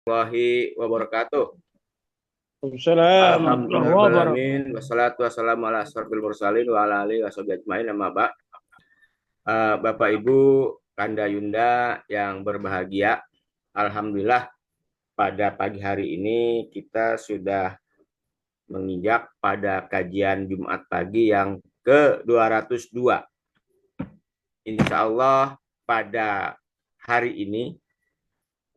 warahmatullahi wabarakatuh. Assalamualaikum warahmatullahi wabarakatuh. Alhamdulillahirrahmanirrahim. Wassalatu wassalamu ala asrofil mursalin wa ala alihi wa sahbihi ajma'in amma ba'd. Bapak Ibu Kanda Yunda yang berbahagia, Alhamdulillah pada pagi hari ini kita sudah menginjak pada kajian Jumat pagi yang ke-202. Insya Allah pada hari ini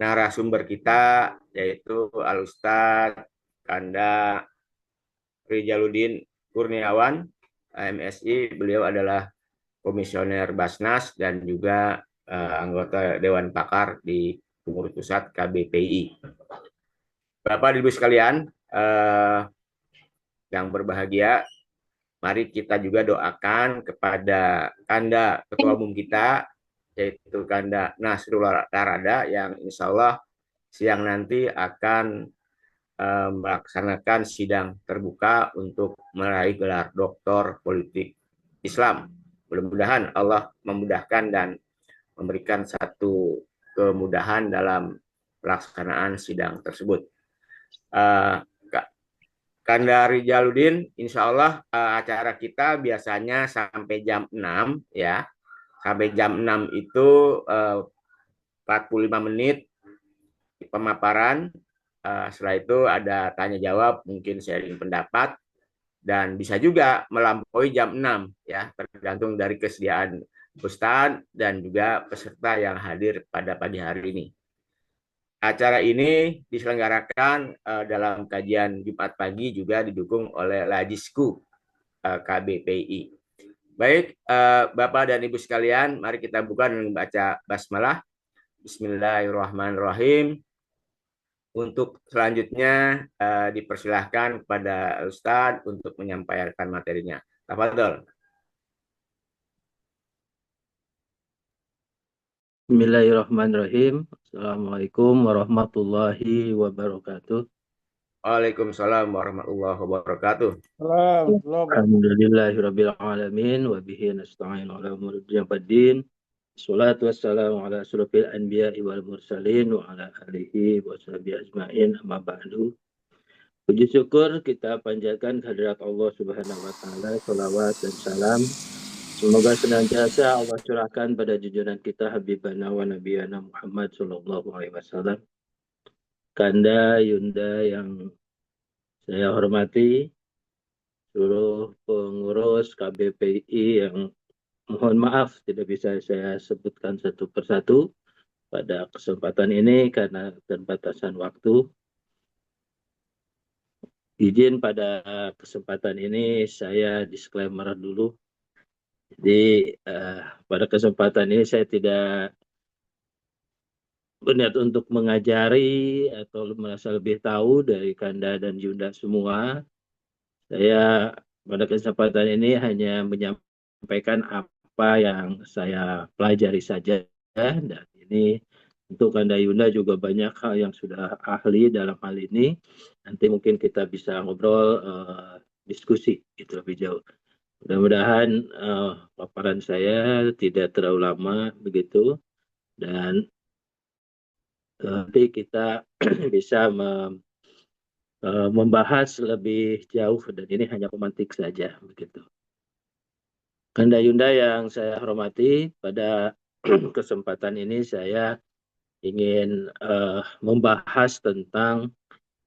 narasumber kita yaitu Al-Ustadz Kanda Rijaluddin Kurniawan, MSI. Beliau adalah komisioner Basnas dan juga anggota Dewan Pakar di pengurus pusat KBPI. Bapak Ibu sekalian yang berbahagia, mari kita juga doakan kepada Kanda Ketua Umum kita, yaitu Kanda Nasrullah Tarada, yang insya Allah siang nanti akan melaksanakan sidang terbuka untuk meraih gelar doktor politik Islam. Mudah-mudahan Allah memudahkan dan memberikan satu kemudahan dalam pelaksanaan sidang tersebut. Kanda Rijaluddin, insya Allah acara kita biasanya sampai jam 6 ya. Sampai jam 6 itu 45 menit pemaparan. Setelah itu ada tanya jawab, mungkin sharing pendapat, dan bisa juga melampaui jam 6 ya, tergantung dari kesediaan Ustadz dan juga peserta yang hadir pada pagi hari ini. Acara ini diselenggarakan dalam kajian Jumat pagi, juga didukung oleh Lajisku KBPI. Baik, Bapak dan Ibu sekalian, mari kita buka dengan membaca basmalah. Bismillahirrahmanirrahim. Untuk selanjutnya dipersilahkan kepada Ustadz untuk menyampaikan materinya. Tafadhol. Bismillahirrahmanirrahim. Assalamualaikum warahmatullahi wabarakatuh. Waalaikumsalam warahmatullahi wabarakatuh. Alhamdulillahirabbil alamin wa bihi nasta'in ala umuri dunya waddin. Shalatu wassalamu ala asrofil anbiya'i wal mursalin wa ala alihi wa sahbihi ajma'in amma ba'du. Puji syukur kita panjatkan kehadirat Allah Subhanahu wa taala, salawat dan salam semoga senantiasa Allah curahkan pada junjungan kita Habibana wa Nabiyana Muhammad sallallahu alaihi wasallam. Kanda Yunda yang saya hormati, seluruh pengurus KBPI yang mohon maaf tidak bisa saya sebutkan satu persatu pada kesempatan ini karena keterbatasan waktu. Izin pada kesempatan ini saya disclaimer dulu. Jadi pada kesempatan ini saya tidak berniat untuk mengajari atau merasa lebih tahu dari Kanda dan Yunda semua. Saya pada kesempatan ini hanya menyampaikan apa yang saya pelajari saja, dan ini untuk Kanda Yunda juga banyak hal yang sudah ahli dalam hal ini. Nanti mungkin kita bisa ngobrol, diskusi gitu lebih jauh. Mudah-mudahan paparan saya tidak terlalu lama begitu, dan nanti kita bisa membahas lebih jauh, dan ini hanya pemantik saja begitu. Kanda Yunda yang saya hormati, pada kesempatan ini saya ingin membahas tentang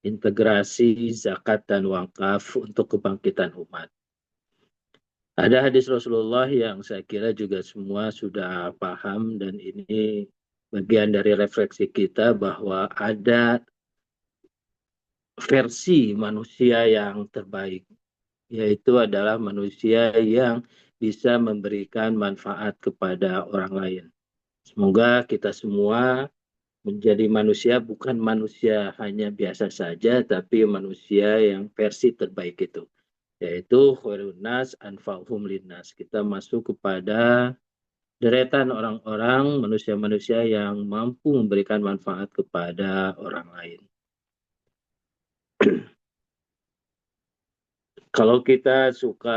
integrasi zakat dan wakaf untuk kebangkitan umat. Ada hadis Rasulullah yang saya kira juga semua sudah paham, dan ini bagian dari refleksi kita bahwa ada versi manusia yang terbaik, yaitu adalah manusia yang bisa memberikan manfaat kepada orang lain. Semoga kita semua menjadi manusia, bukan manusia hanya biasa saja, tapi manusia yang versi terbaik itu, yaitu khairun nas anfa'uhum linnas. Kita masuk kepada deretan orang-orang, manusia-manusia yang mampu memberikan manfaat kepada orang lain. Kalau kita suka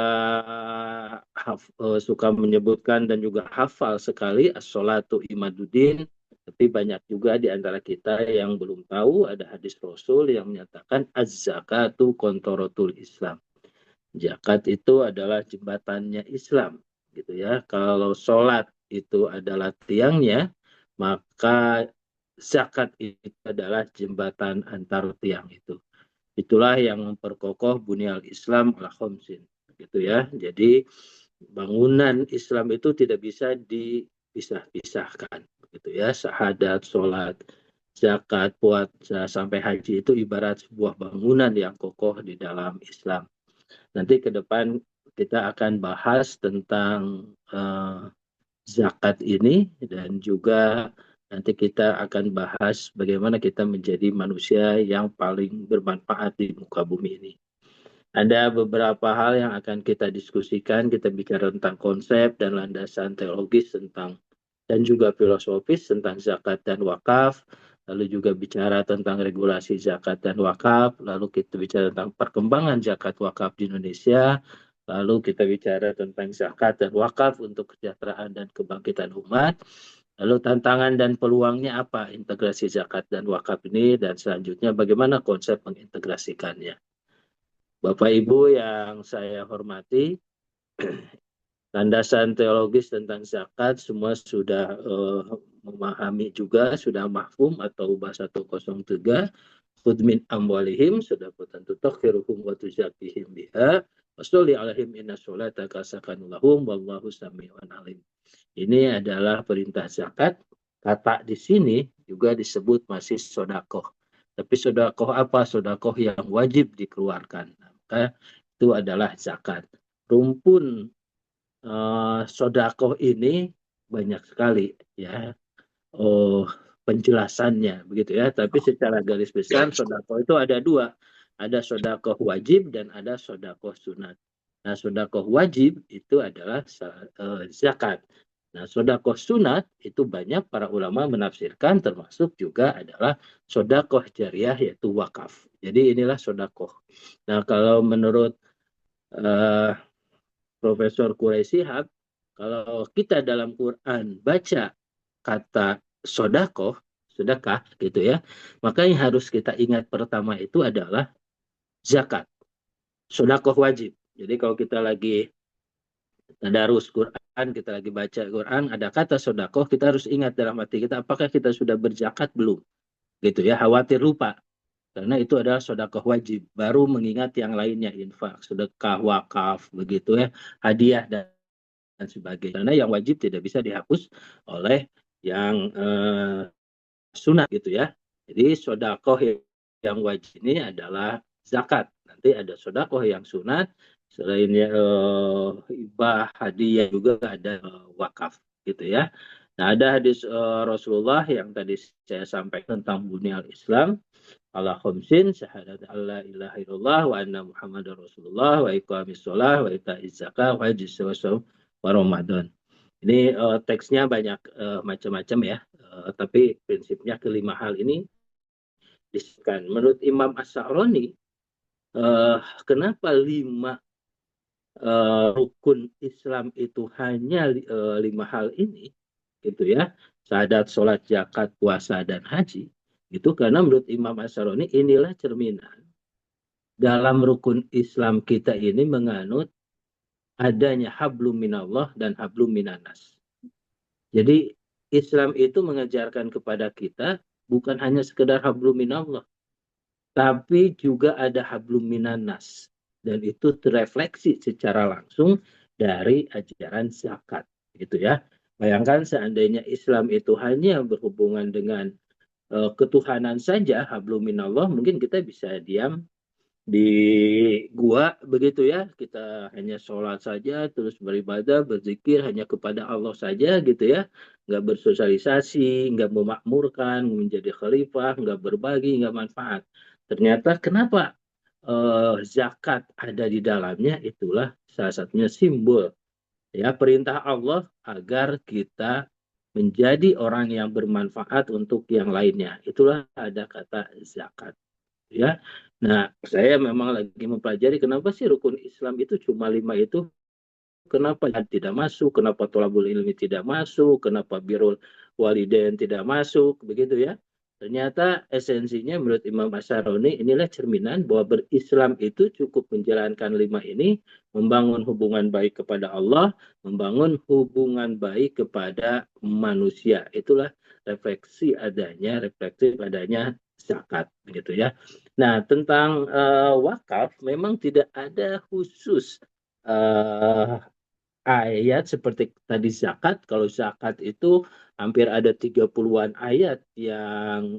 menyebutkan dan juga hafal sekali as-sholatu imaduddin, Tapi banyak juga di antara kita yang belum tahu ada hadis Rasul yang menyatakan az-zakatu kontorotul Islam. Zakat itu adalah jembatannya Islam, gitu ya. Kalau sholat itu adalah tiangnya, maka zakat itu adalah jembatan antar tiang itu. Itulah yang memperkokoh bunyal Islam ala khamsin, gitu ya. Jadi bangunan Islam itu tidak bisa dipisah-pisahkan, gitu ya. Syahadat, sholat, zakat, puasa sampai haji itu ibarat sebuah bangunan yang kokoh di dalam Islam. Nanti ke depan kita akan bahas tentang zakat ini, dan juga nanti kita akan bahas bagaimana kita menjadi manusia yang paling bermanfaat di muka bumi ini. Ada beberapa hal yang akan kita diskusikan, kita bicara tentang konsep dan landasan teologis tentang dan juga filosofis tentang zakat dan wakaf, lalu juga bicara tentang regulasi zakat dan wakaf, lalu kita bicara tentang perkembangan zakat wakaf di Indonesia, lalu kita bicara tentang zakat dan wakaf untuk kesejahteraan dan kebangkitan umat, lalu tantangan dan peluangnya apa integrasi zakat dan wakaf ini, dan selanjutnya bagaimana konsep mengintegrasikannya. Bapak Ibu yang saya hormati, landasan teologis tentang zakat semua sudah memahami juga, sudah mahfum atau bahasa 103, khudh min amwalihim sedaqatan tutahhiruhum wa tuzakkihim biha washolli alaihim inna sholataka sakanun lahum wallahu sami'un alim. Ini adalah perintah zakat. Kata di sini juga disebut masih sodakoh. Tapi sodakoh apa? Sodakoh yang wajib dikeluarkan. Maka itu adalah zakat. Rumpun sodakoh ini banyak sekali ya penjelasannya begitu ya. Tapi secara garis besar sodakoh itu ada dua. Ada sodakoh wajib dan ada sodakoh sunat. Nah, sodakoh wajib itu adalah zakat. Nah, sodakoh sunat itu banyak para ulama menafsirkan, termasuk juga adalah sodakoh jariah yaitu wakaf. Jadi inilah sodakoh. Nah, kalau menurut Profesor Quraisy Shihab, kalau kita dalam Quran baca kata sodakoh, sedekah gitu ya, maka yang harus kita ingat pertama itu adalah zakat, sodakoh wajib. Jadi kalau kita lagi tadarus Quran, kita lagi baca Quran, ada kata sodakoh, kita harus ingat dalam hati kita, apakah kita sudah berzakat belum? Gitu ya, khawatir lupa. Karena itu adalah sodakoh wajib. Baru mengingat yang lainnya, infak, sedekah, wakaf, begitu ya, hadiah, dan sebagainya. Karena yang wajib tidak bisa dihapus oleh yang sunat gitu ya. Jadi sodakoh yang wajib ini adalah zakat. Nanti ada sodakoh yang sunat, selainnya hibah, hadiah juga ada wakaf gitu ya. Nah, ada hadis Rasulullah yang tadi saya sampaikan tentang bunyal Islam ala khamsin, syahadat alla ilaha illallah wa anna muhammadar rasulullah wa iqamis shalah wa ita'iz zakah wa hajjis wa Ramadan. Ini teksnya banyak macam-macam ya, tapi prinsipnya kelima hal ini disebutkan. Menurut Imam As-Sa'roni, kenapa lima rukun Islam itu hanya lima hal ini, gitu ya, syahadat, sholat, zakat, puasa, dan haji, itu karena menurut Imam As-Sa'roni inilah cerminan dalam rukun Islam kita ini menganut adanya hablum minallah dan hablum minanas. Jadi Islam itu mengajarkan kepada kita bukan hanya sekedar hablum minallah, tapi juga ada hablum minanas. Dan itu terefleksi secara langsung dari ajaran zakat, gitu ya. Bayangkan seandainya Islam itu hanya berhubungan dengan ketuhanan saja, hablum minallah, mungkin kita bisa diam di gua begitu ya, kita hanya sholat saja, terus beribadah, berzikir hanya kepada Allah saja gitu ya, nggak bersosialisasi, nggak memakmurkan, menjadi khalifah, nggak berbagi, nggak manfaat. Ternyata kenapa zakat ada di dalamnya? Itulah salah satunya simbol ya perintah Allah agar kita menjadi orang yang bermanfaat untuk yang lainnya. Itulah ada kata zakat ya. Nah, saya memang lagi mempelajari kenapa sih rukun Islam itu cuma lima itu, kenapa tidak masuk, kenapa tolabul ilmi tidak masuk, kenapa birrul walidain tidak masuk, begitu ya. Ternyata esensinya menurut Imam Asy'aroni inilah cerminan bahwa berislam itu cukup menjalankan 5 ini, membangun hubungan baik kepada Allah, membangun hubungan baik kepada manusia. Itulah refleksi adanya zakat, begitu ya. Nah, tentang wakaf memang tidak ada khusus uh, ayat seperti tadi zakat. Kalau zakat itu hampir ada 30-an ayat yang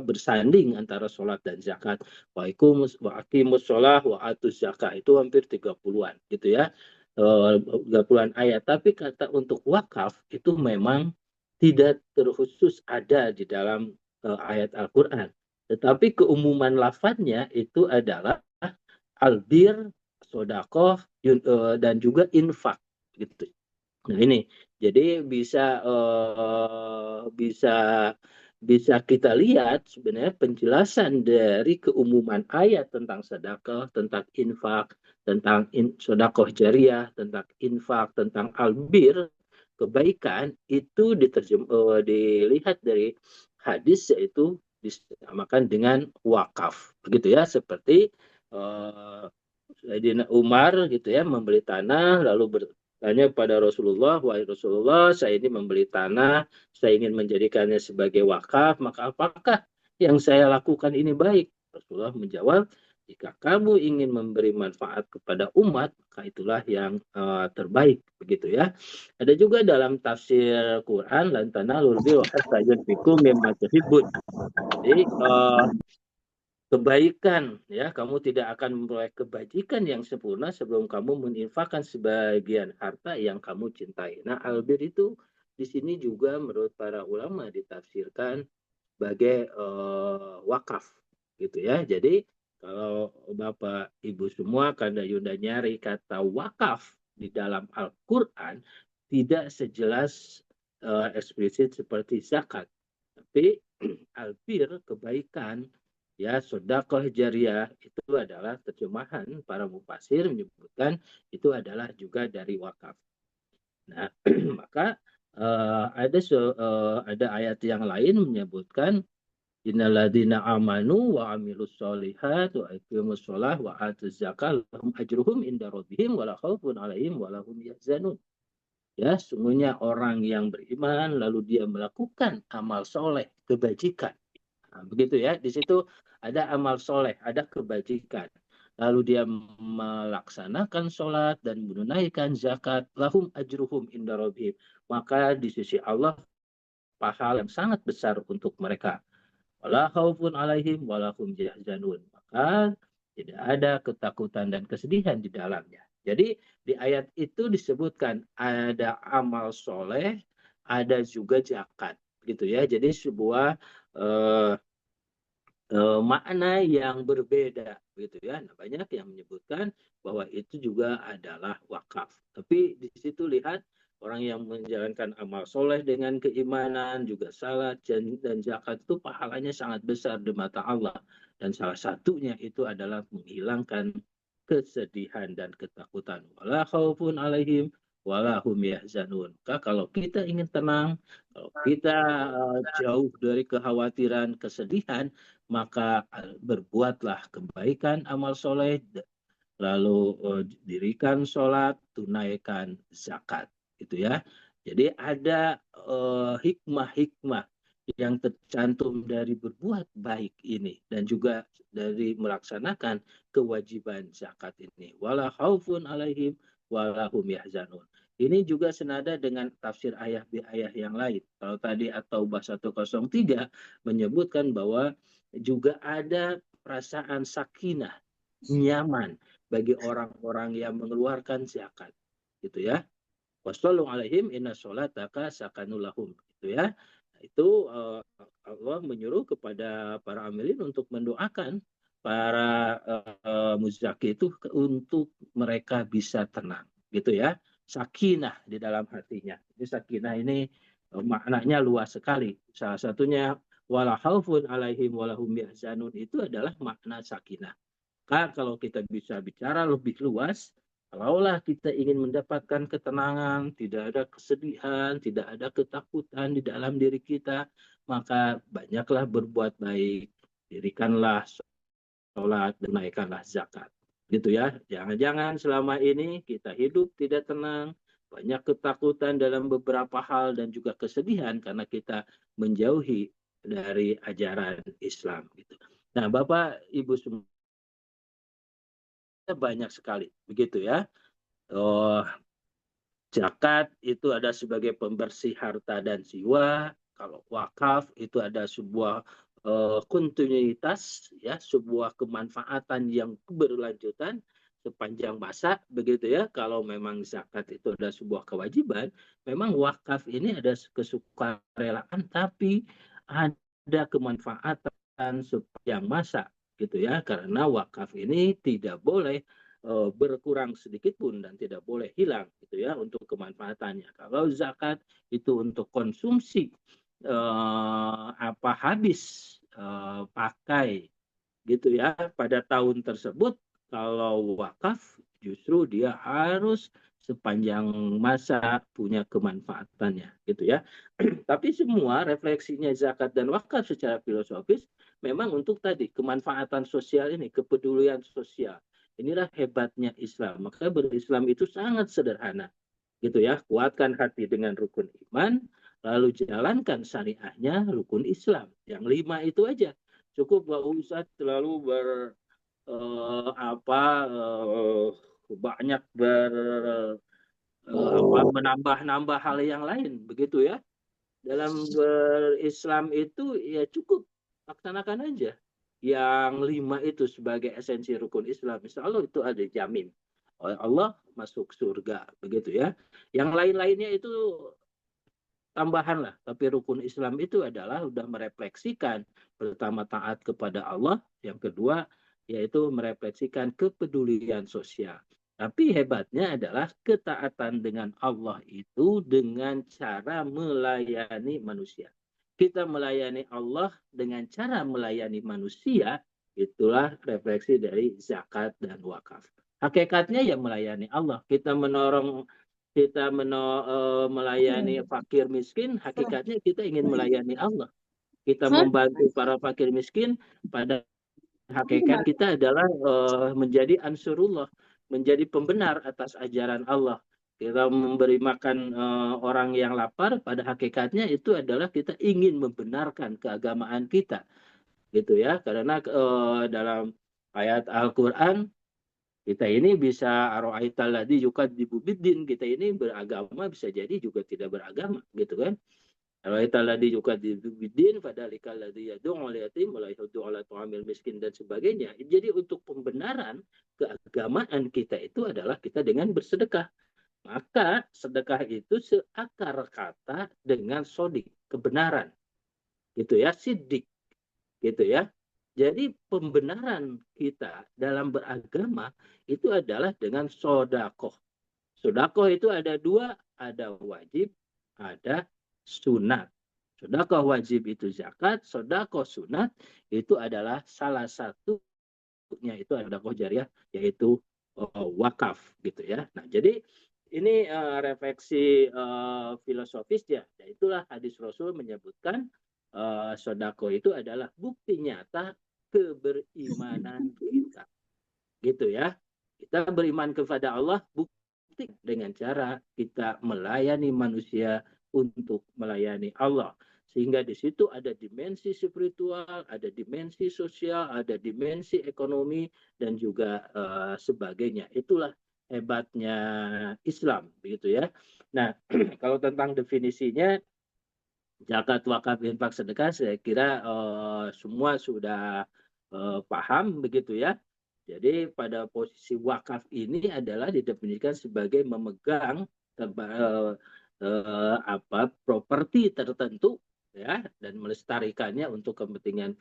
bersanding antara sholat dan zakat. Wa aqimus sholah wa atuz zakat itu hampir 30-an gitu ya. 30-an ayat. Tapi kata untuk wakaf itu memang tidak terkhusus ada di dalam ayat Al-Quran. Tetapi keumuman lafadznya itu adalah albir, sodakoh, dan juga infak gitu. Nah ini jadi bisa bisa kita lihat sebenarnya penjelasan dari keumuman ayat tentang sedekah, tentang infak, tentang sodakoh jariah, tentang infak, tentang albir, kebaikan itu dilihat dari hadis, yaitu disamakan dengan wakaf begitu ya, seperti Sayyidina Umar gitu ya membeli tanah lalu bertanya pada Rasulullah, wahai Rasulullah, saya ini membeli tanah, saya ingin menjadikannya sebagai wakaf, maka apakah yang saya lakukan ini baik? Rasulullah menjawab, jika kamu ingin memberi manfaat kepada umat, maka itulah yang terbaik, begitu ya. Ada juga dalam tafsir Quran, lan tanalul birra hatta yunfiqu mimma tuhibbun. Jadi kebaikan ya, kamu tidak akan memperoleh kebajikan yang sempurna sebelum kamu menginfakkan sebagian harta yang kamu cintai. Nah, albir itu di sini juga menurut para ulama ditafsirkan sebagai wakaf gitu ya. Jadi kalau Bapak Ibu semua kada Yunda nyari kata wakaf di dalam Al-Qur'an tidak sejelas eksplisit seperti zakat. Tapi albir, kebaikan, ya sedekah jariah itu adalah terjemahan para mufasir menyebutkan itu adalah juga dari wakaf. Nah, maka ada ayat yang lain menyebutkan innalladzina amanu wa amilus solihat wa aqimus sholah wa atuz zakah lahum ajruhum inda rabbihim wala khaufun alaihim wala hum yahzanun. Ya, sungguhnya orang yang beriman lalu dia melakukan amal soleh, kebajikan. Nah, begitu ya, di situ ada amal soleh, ada kebajikan. Lalu dia melaksanakan sholat dan menunaikan zakat, lahum ajruhum inda rabbihim. Maka di sisi Allah pahala yang sangat besar untuk mereka. Wala khaufun alaihim wala hum yahzanun. Maka tidak ada ketakutan dan kesedihan di dalamnya. Jadi di ayat itu disebutkan ada amal soleh, ada juga zakat, gitu ya. Jadi sebuah eh, makna yang berbeda, gitu ya. Nah, banyak yang menyebutkan bahwa itu juga adalah wakaf. Tapi di situ lihat orang yang menjalankan amal soleh dengan keimanan, juga salat dan zakat itu pahalanya sangat besar di mata Allah. Dan salah satunya itu adalah menghilangkan kesedihan dan ketakutan. Wala khaufun alaihim wala hum yahzanun. Maka kalau kita ingin tenang, kalau kita jauh dari kekhawatiran, kesedihan, maka berbuatlah kebaikan, amal soleh, lalu dirikan sholat, tunaikan zakat, gitu ya. Jadi ada hikmah-hikmah yang tercantum dari berbuat baik ini dan juga dari melaksanakan kewajiban zakat ini. Wala khaufun alaihim wala hum yahzanun. Ini juga senada dengan tafsir ayah yang lain. Kalau tadi At-Taubah 103 menyebutkan bahwa juga ada perasaan sakinah, nyaman bagi orang-orang yang mengeluarkan zakat, gitu ya. Wassallu alaihim inna sholataka sakanulahum, gitu ya. Itu Allah menyuruh kepada para amilin untuk mendoakan para muzaki itu untuk mereka bisa tenang, gitu ya. Sakinah di dalam hatinya. Jadi sakinah ini maknanya luas sekali. Salah satunya wala khaufun alaihim walahum yahzanun itu adalah makna sakinah. Maka kalau kita bisa bicara lebih luas, Kalaulah kita ingin mendapatkan ketenangan, tidak ada kesedihan, tidak ada ketakutan di dalam diri kita, maka banyaklah berbuat baik, dirikanlah sholat, tunaikanlah zakat. Gitu ya. Jangan-jangan selama ini kita hidup tidak tenang, banyak ketakutan dalam beberapa hal dan juga kesedihan karena kita menjauhi dari ajaran Islam. Gitu. Nah, Bapak, Ibu semua banyak sekali, begitu ya. Oh, zakat itu ada sebagai pembersih harta dan jiwa. Kalau wakaf itu ada sebuah kontinuitas, ya, sebuah kemanfaatan yang berlanjutan sepanjang masa, begitu ya. Kalau memang zakat itu ada sebuah kewajiban, memang wakaf ini ada kesukarelaan, tapi ada kemanfaatan sepanjang masa, gitu ya. Karena wakaf ini tidak boleh berkurang sedikit pun dan tidak boleh hilang gitu ya untuk kemanfaatannya. Kalau zakat itu untuk konsumsi apa habis pakai gitu ya pada tahun tersebut, kalau wakaf justru dia harus sepanjang masa punya kemanfaatannya gitu ya. Tapi semua refleksinya zakat dan wakaf secara filosofis memang untuk tadi kemanfaatan sosial ini, kepedulian sosial. Inilah hebatnya Islam. Maka berislam itu sangat sederhana. Gitu ya, kuatkan hati dengan rukun iman, lalu jalankan syariahnya rukun Islam. Yang 5 itu aja. Cukup nggak usah terlalu apa banyak menambah-nambah hal yang lain begitu ya. Dalam berislam itu ya cukup laksanakan aja yang 5 itu sebagai esensi rukun Islam. Insya Allah itu ada jamin oleh Allah masuk surga begitu ya. Yang lain-lainnya itu tambahan lah. Tapi rukun Islam itu adalah sudah merefleksikan pertama taat kepada Allah, yang kedua yaitu merefleksikan kepedulian sosial. Tapi hebatnya adalah ketaatan dengan Allah itu dengan cara melayani manusia. Kita melayani Allah dengan cara melayani manusia, itulah refleksi dari zakat dan wakaf. Hakikatnya ya melayani Allah. Kita melayani fakir miskin, hakikatnya kita ingin melayani Allah. Kita membantu para fakir miskin, pada hakikat kita adalah menjadi ansurullah, menjadi pembenar atas ajaran Allah. Kita memberi makan orang yang lapar, pada hakikatnya itu adalah kita ingin membenarkan keagamaan kita, gitu ya. Karena dalam ayat Al-Quran kita ini bisa aro'aital ladzi yukadzibu biddin, kita ini beragama bisa jadi juga tidak beragama gitu kan. Aro'aital ladzi yukadzibu biddin fadzalikal ladzi yad'u yatim wa la yahuddu 'ala ta'amil miskin dan sebagainya. Jadi untuk pembenaran keagamaan kita itu adalah kita dengan bersedekah. Maka sedekah itu seakar kata dengan sodik, kebenaran. Gitu ya, sidik gitu ya. Jadi pembenaran kita dalam beragama itu adalah dengan sodakoh. Sodakoh itu ada dua, ada wajib, ada sunat. Sodakoh wajib itu zakat, sodakoh sunat itu adalah salah satunya itu ada sodakoh jariah, yaitu wakaf gitu ya. Nah jadi ini refleksi filosofis ya. Itulah hadis Rasul menyebutkan sodako itu adalah bukti nyata keberimanan kita. Gitu ya. Kita beriman kepada Allah bukti dengan cara kita melayani manusia untuk melayani Allah. Sehingga di situ ada dimensi spiritual, ada dimensi sosial, ada dimensi ekonomi, dan juga sebagainya. Itulah hebatnya Islam, begitu ya. Nah, kalau tentang definisinya, zakat, wakaf, infak, sedekah, saya kira semua sudah paham begitu ya. Jadi pada posisi wakaf ini adalah didefinisikan sebagai memegang properti tertentu ya dan melestarikannya untuk kepentingan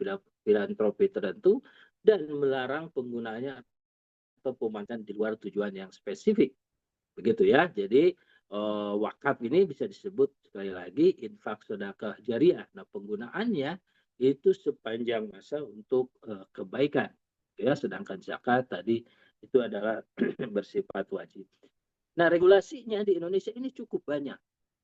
filantropi tertentu dan melarang penggunanya atau pemanfaatan di luar tujuan yang spesifik. Begitu ya. Jadi wakaf ini bisa disebut sekali lagi infak sedekah jariah. Nah, penggunaannya itu sepanjang masa untuk kebaikan. Ya, sedangkan zakat tadi itu adalah bersifat wajib. Nah, regulasinya di Indonesia ini cukup banyak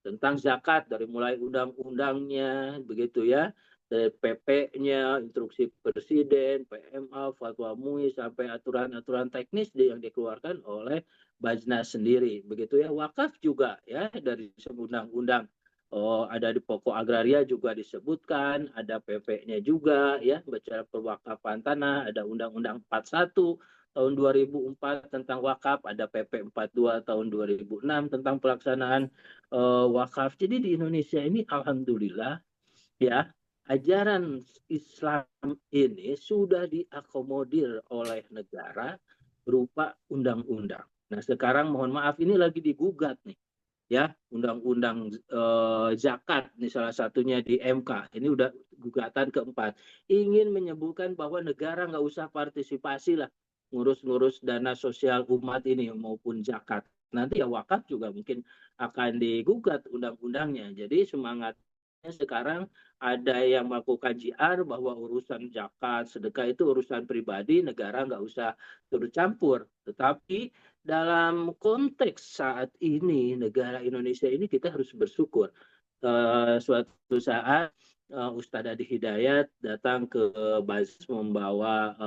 tentang zakat, dari mulai undang-undangnya begitu ya, dari PP-nya, instruksi presiden, PMA, fatwa MUI, sampai aturan-aturan teknis yang dikeluarkan oleh Bajnas sendiri begitu ya. Wakaf juga ya, dari undang-undang, oh, ada di pokok agraria juga disebutkan, ada PP-nya juga ya, bicara perwakafan tanah, ada Undang-Undang 41 tahun 2004 tentang wakaf, ada PP 42 tahun 2006 tentang pelaksanaan wakaf. Jadi di Indonesia ini alhamdulillah ya, ajaran Islam ini sudah diakomodir oleh negara berupa undang-undang. Nah, sekarang mohon maaf ini lagi digugat nih ya, undang-undang zakat ini salah satunya di MK. Ini udah gugatan keempat. Ingin menyebutkan bahwa negara nggak usah partisipasi lah ngurus-ngurus dana sosial umat ini maupun zakat. Nanti ya wakaf juga mungkin akan digugat undang-undangnya. Jadi semangatnya sekarang ada yang melakukan JR bahwa urusan zakat, sedekah itu urusan pribadi, negara nggak usah turut campur. Tetapi dalam konteks saat ini negara Indonesia ini kita harus bersyukur. Suatu saat Ustadz Adi Hidayat datang ke Bais membawa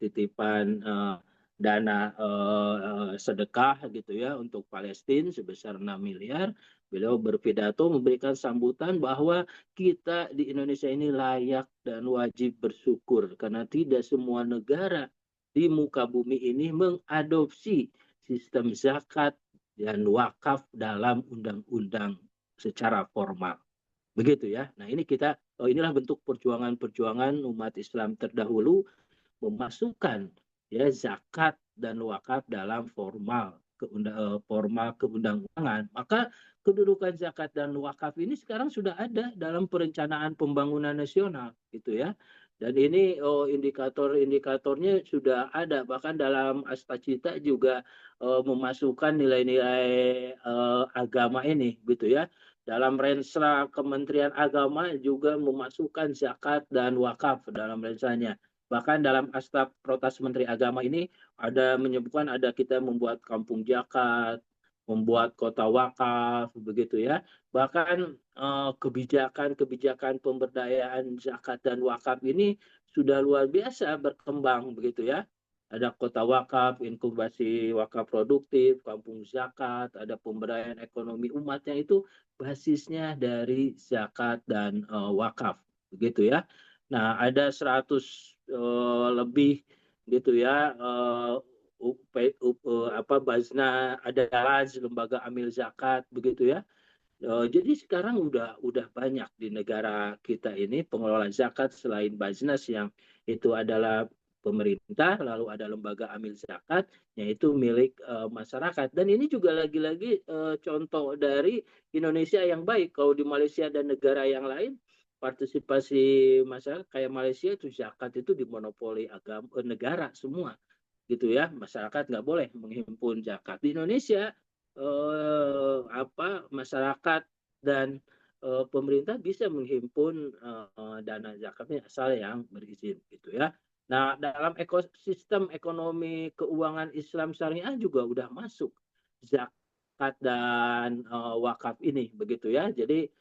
titipan dana sedekah gitu ya untuk Palestina sebesar 6 miliar. Beliau berpidato memberikan sambutan bahwa kita di Indonesia ini layak dan wajib bersyukur karena tidak semua negara di muka bumi ini mengadopsi sistem zakat dan wakaf dalam undang-undang secara formal. Begitu ya. Nah, ini kita inilah bentuk perjuangan-perjuangan umat Islam terdahulu memasukkan ya zakat dan wakaf dalam formal keundang-undangan. Maka kedudukan zakat dan wakaf ini sekarang sudah ada dalam perencanaan pembangunan nasional gitu ya. Dan ini indikator-indikatornya sudah ada, bahkan dalam Astacita juga memasukkan nilai-nilai agama ini gitu ya. Dalam Rensra Kementerian Agama juga memasukkan zakat dan wakaf dalam rensanya. Bahkan dalam Astag Protas Menteri Agama ini ada menyebutkan ada kita membuat kampung zakat, membuat kota wakaf, begitu ya. Bahkan kebijakan-kebijakan pemberdayaan zakat dan wakaf ini sudah luar biasa berkembang, begitu ya. Ada kota wakaf, inkubasi wakaf produktif, kampung zakat, ada pemberdayaan ekonomi umat yang itu basisnya dari zakat dan wakaf, begitu ya. Nah, ada 100 lebih gitu ya, Bazna, ada Laj, lembaga amil zakat begitu ya. Jadi sekarang udah banyak di negara kita ini pengelola zakat selain Baznas yang itu adalah pemerintah, lalu ada lembaga amil zakat yaitu milik masyarakat. Dan ini juga lagi-lagi contoh dari Indonesia yang baik. Kalau di Malaysia dan negara yang lain partisipasi masyarakat kayak Malaysia itu zakat itu dimonopoli negara semua gitu ya, masyarakat nggak boleh menghimpun zakat. Di Indonesia masyarakat dan pemerintah bisa menghimpun dana zakatnya asal yang berizin gitu ya. Nah, dalam ekosistem ekonomi keuangan Islam syariah juga udah masuk zakat dan wakaf ini begitu ya. Jadi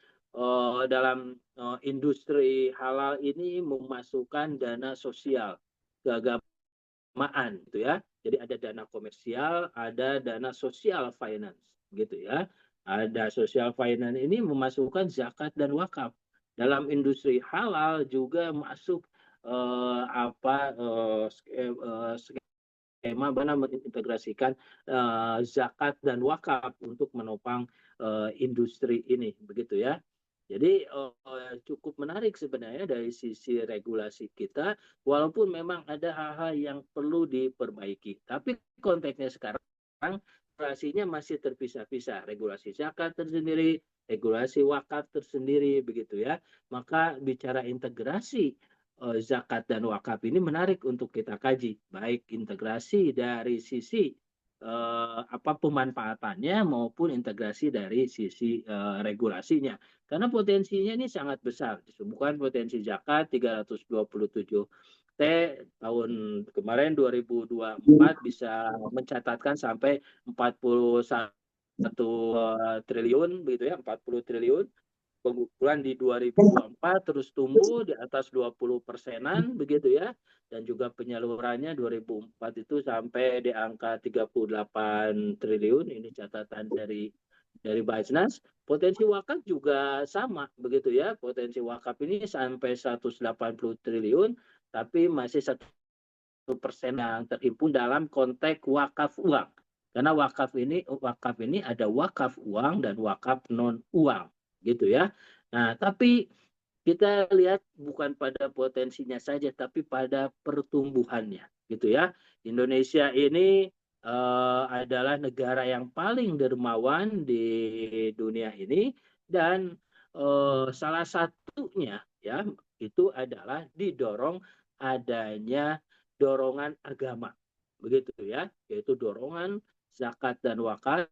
dalam industri halal ini memasukkan dana sosial keagamaan gitu ya. Jadi ada dana komersial, ada dana sosial finance gitu ya. Ada social finance ini memasukkan zakat dan wakaf. Dalam industri halal juga masuk skema mana mengintegrasikan zakat dan wakaf untuk menopang industri ini begitu ya. Jadi cukup menarik sebenarnya dari sisi regulasi kita, walaupun memang ada hal-hal yang perlu diperbaiki. Tapi konteksnya sekarang regulasinya masih terpisah-pisah. Regulasi zakat tersendiri, regulasi wakaf tersendiri, begitu ya. Maka bicara integrasi zakat dan wakaf ini menarik untuk kita kaji, baik integrasi dari sisi pemanfaatannya maupun integrasi dari sisi regulasinya. Karena potensinya ini sangat besar. Disebutkan potensi zakat 327 tahun kemarin 2024 bisa mencatatkan sampai 41 triliun begitu ya, 40 triliun. Pengumpulan di 2024 terus tumbuh di atas 20%-an begitu ya, dan juga penyalurannya 2004 itu sampai di angka 38 triliun. Ini catatan dari Bajnas. Potensi wakaf juga sama begitu ya, potensi wakaf ini sampai 180 triliun, tapi masih 1% yang terhimpun dalam konteks wakaf uang. Karena wakaf ini ada wakaf uang dan wakaf non uang, gitu ya. Nah, tapi kita lihat bukan pada potensinya saja, tapi pada pertumbuhannya, gitu ya. Indonesia ini adalah negara yang paling dermawan di dunia ini, dan salah satunya ya itu adalah didorong adanya dorongan agama, begitu ya, yaitu dorongan zakat dan wakaf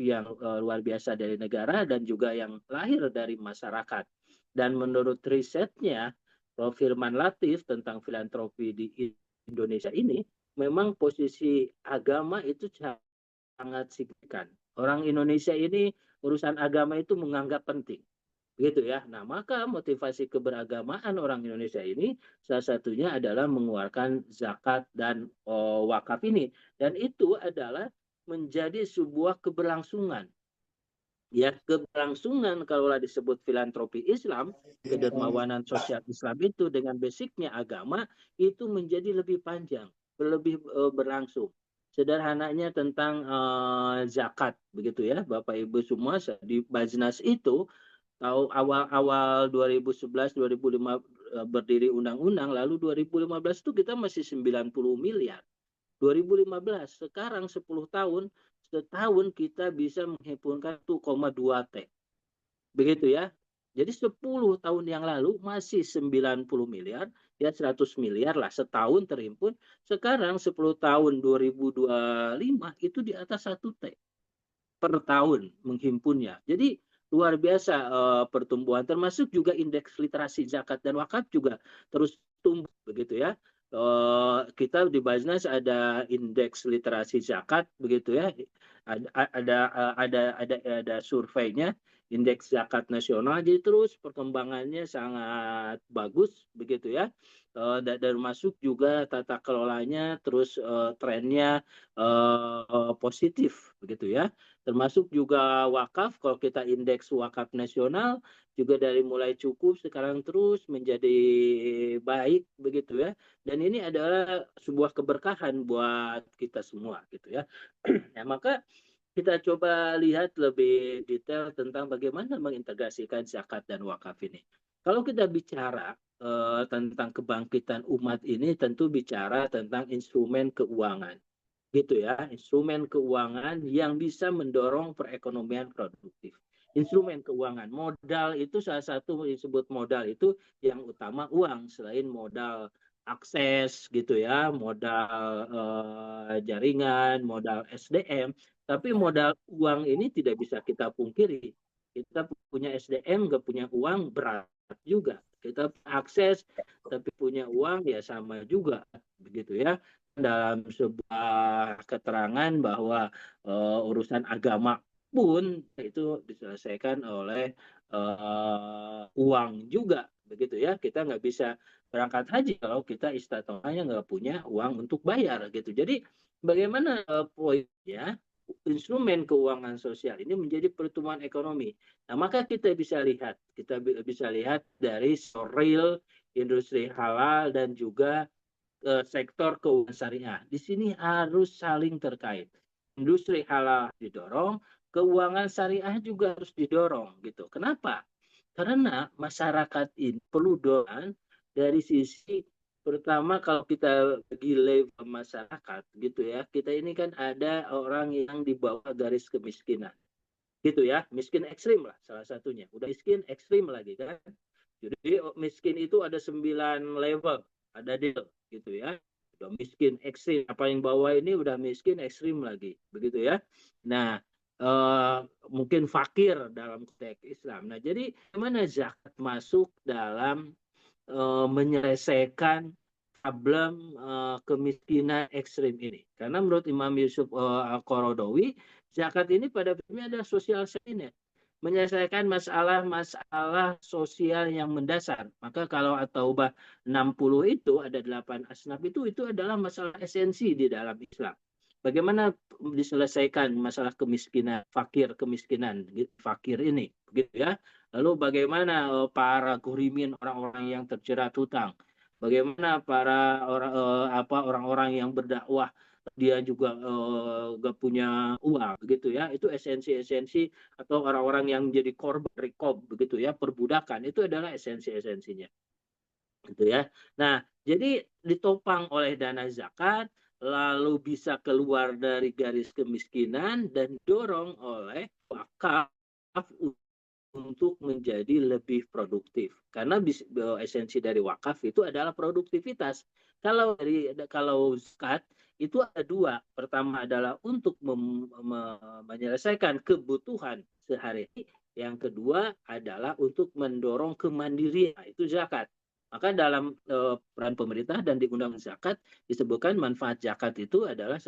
yang luar biasa dari negara dan juga yang lahir dari masyarakat. Dan menurut risetnya Prof. Firman Latif tentang filantropi di Indonesia ini, memang posisi agama itu sangat signifikan. Orang Indonesia ini urusan agama itu menganggap penting. Gitu ya. Nah, maka motivasi keberagamaan orang Indonesia ini salah satunya adalah mengeluarkan zakat dan wakaf ini. Dan itu adalah menjadi sebuah keberlangsungan. Ya, keberlangsungan kalau disebut filantropi Islam, kedermawanan sosial Islam itu dengan basicnya agama itu menjadi lebih panjang, lebih berlangsung. Sederhananya tentang zakat begitu ya, Bapak Ibu semua, di Bajnas itu tahu awal-awal 2011 2005 berdiri undang-undang, lalu 2015 itu kita masih 90 miliar. 2015, sekarang 10 tahun, setahun kita bisa menghimpunkan 1,2 T. Begitu ya. Jadi 10 tahun yang lalu masih 90 miliar, ya 100 miliar lah setahun terhimpun. Sekarang 10 tahun 2025 itu di atas 1 T per tahun menghimpunnya. Jadi luar biasa pertumbuhan, termasuk juga indeks literasi zakat dan wakaf juga terus tumbuh begitu ya. Kita di Bajnas ada indeks literasi zakat begitu ya. Ada surveinya, indeks zakat nasional, jadi terus perkembangannya sangat bagus begitu ya. Dan masuk juga tata kelolanya terus trennya positif begitu ya. Termasuk juga wakaf, kalau kita indeks wakaf nasional juga dari mulai cukup sekarang terus menjadi baik begitu ya. Dan ini adalah sebuah keberkahan buat kita semua gitu ya. Nah, maka kita coba lihat lebih detail tentang bagaimana mengintegrasikan zakat dan wakaf ini. Kalau kita bicara tentang kebangkitan umat ini, tentu bicara tentang instrumen keuangan gitu ya, instrumen keuangan yang bisa mendorong perekonomian produktif. Instrumen keuangan, modal itu salah satu disebut modal itu yang utama uang, selain modal akses gitu ya, modal jaringan, modal SDM, tapi modal uang ini tidak bisa kita pungkiri. Kita punya SDM nggak punya uang berat juga. Kita akses tapi punya uang ya sama juga begitu ya. Dalam sebuah keterangan bahwa urusan agama pun itu diselesaikan oleh uang juga begitu ya. Kita nggak bisa berangkat haji kalau kita istatokanya nggak punya uang untuk bayar gitu. Jadi bagaimana poinnya, instrumen keuangan sosial ini menjadi pertumbuhan ekonomi. Nah, maka kita bisa lihat dari real industri halal dan juga sektor keuangan syariah. Di sini harus saling terkait. Industri halal didorong, keuangan syariah juga harus didorong gitu. Kenapa? Karena masyarakat ini perlu dorongan dari sisi pertama. Kalau kita bagi level masyarakat gitu ya, kita ini kan ada orang yang di bawah garis kemiskinan gitu ya, miskin ekstrim lah salah satunya, udah miskin ekstrim lagi kan. Jadi miskin itu ada 9 level, ada deal gitu ya. Udah miskin ekstrim, apa yang bawah ini udah miskin ekstrim lagi, begitu ya. Nah, mungkin fakir dalam konteks Islam. Nah, jadi bagaimana zakat masuk dalam menyelesaikan problem kemiskinan ekstrim ini. Karena menurut Imam Yusuf Al-Qaradawi, zakat ini pada prinsipnya adalah social safety net, menyelesaikan masalah-masalah sosial yang mendasar. Maka kalau At-Taubah 60 itu ada 8 asnaf itu adalah masalah esensi di dalam Islam. Bagaimana diselesaikan masalah kemiskinan, fakir ini, begitu ya. Lalu bagaimana para gurimin, orang-orang yang terjerat hutang, bagaimana para orang-orang yang berdakwah dia juga gak punya uang begitu ya, itu esensi-esensi, atau orang-orang yang menjadi korban rikob begitu ya, perbudakan, itu adalah esensi-esensinya gitu ya. Nah, jadi ditopang oleh dana zakat, lalu bisa keluar dari garis kemiskinan dan dorong oleh wakaf untuk menjadi lebih produktif. Karena esensi dari wakaf itu adalah produktivitas. Kalau zakat itu ada dua. Pertama adalah untuk menyelesaikan kebutuhan sehari-hari. Yang kedua adalah untuk mendorong kemandirian. Nah, itu zakat. Maka dalam peran pemerintah dan di undang zakat disebutkan manfaat zakat itu adalah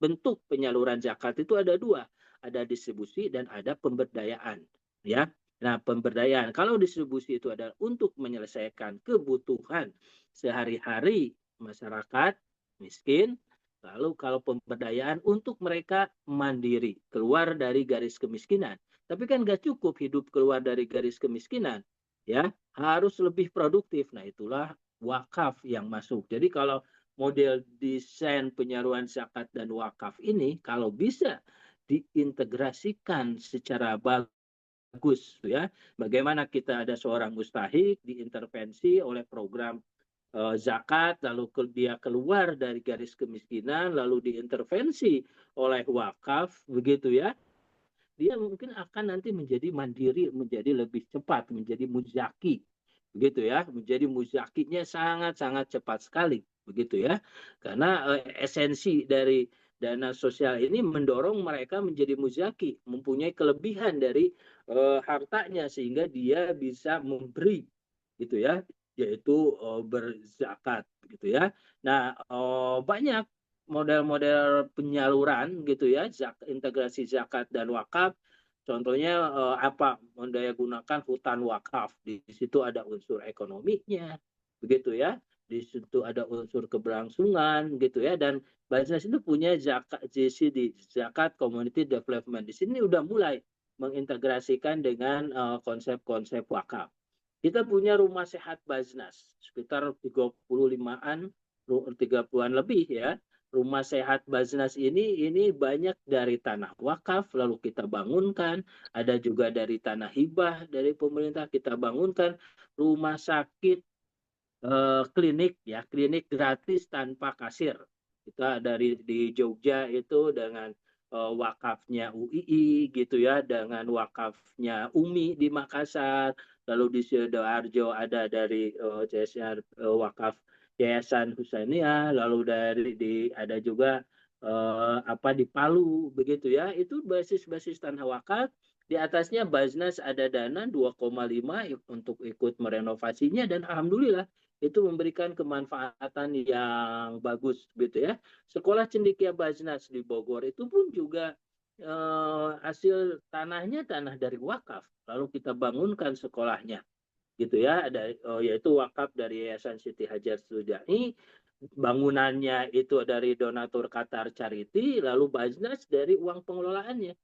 bentuk penyaluran zakat itu ada dua, ada distribusi dan ada pemberdayaan. Ya, nah pemberdayaan. Kalau distribusi itu adalah untuk menyelesaikan kebutuhan sehari-hari masyarakat miskin. Lalu kalau pemberdayaan untuk mereka mandiri, keluar dari garis kemiskinan. Tapi kan nggak cukup hidup keluar dari garis kemiskinan, ya harus lebih produktif. Nah itulah wakaf yang masuk. Jadi kalau model desain penyaluran zakat dan wakaf ini kalau bisa diintegrasikan secara bagus ya. Bagaimana kita ada seorang mustahik diintervensi oleh program zakat, lalu dia keluar dari garis kemiskinan, lalu diintervensi oleh wakaf, begitu ya. Dia mungkin akan nanti menjadi mandiri, menjadi lebih cepat, menjadi muzaki, begitu ya. Menjadi muzakinya sangat-sangat cepat sekali, begitu ya. Karena esensi dari dana sosial ini mendorong mereka menjadi muzaki, mempunyai kelebihan dari hartanya sehingga dia bisa memberi, gitu ya, yaitu berzakat, gitu ya. Nah, banyak model-model penyaluran gitu ya, integrasi zakat dan wakaf. Contohnya apa? Mendaya gunakan hutan wakaf. Di situ ada unsur ekonominya, begitu ya. Di situ ada unsur keberlangsungan, gitu ya. Dan Basnas itu punya zakat JCD, Zakat Community Development. Di sini udah mulai mengintegrasikan dengan konsep-konsep wakaf. Kita punya rumah sehat Basnas, sekitar 35-an, 30-an lebih ya. Rumah sehat Basnas ini banyak dari tanah wakaf lalu kita bangunkan, ada juga dari tanah hibah dari pemerintah kita bangunkan rumah sakit, klinik ya, klinik gratis tanpa kasir. Kita dari di Jogja itu dengan wakafnya UII gitu ya, dengan wakafnya UMI di Makassar, lalu di Sidoarjo ada dari wakaf Yayasan Husainiyah, lalu ada juga apa di Palu begitu ya. Itu basis-basis tanah wakaf. Di atasnya Basnas ada dana 2,5 untuk ikut merenovasinya dan alhamdulillah itu memberikan kemanfaatan yang bagus gitu ya. Sekolah Cendekia Basnas di Bogor itu pun juga hasil tanahnya tanah dari wakaf. Lalu kita bangunkan sekolahnya gitu ya, ada yaitu wakaf dari Yayasan Siti Hajar Sudai, bangunannya itu dari donatur Qatar Charity, lalu Basnas dari uang pengelolaannya.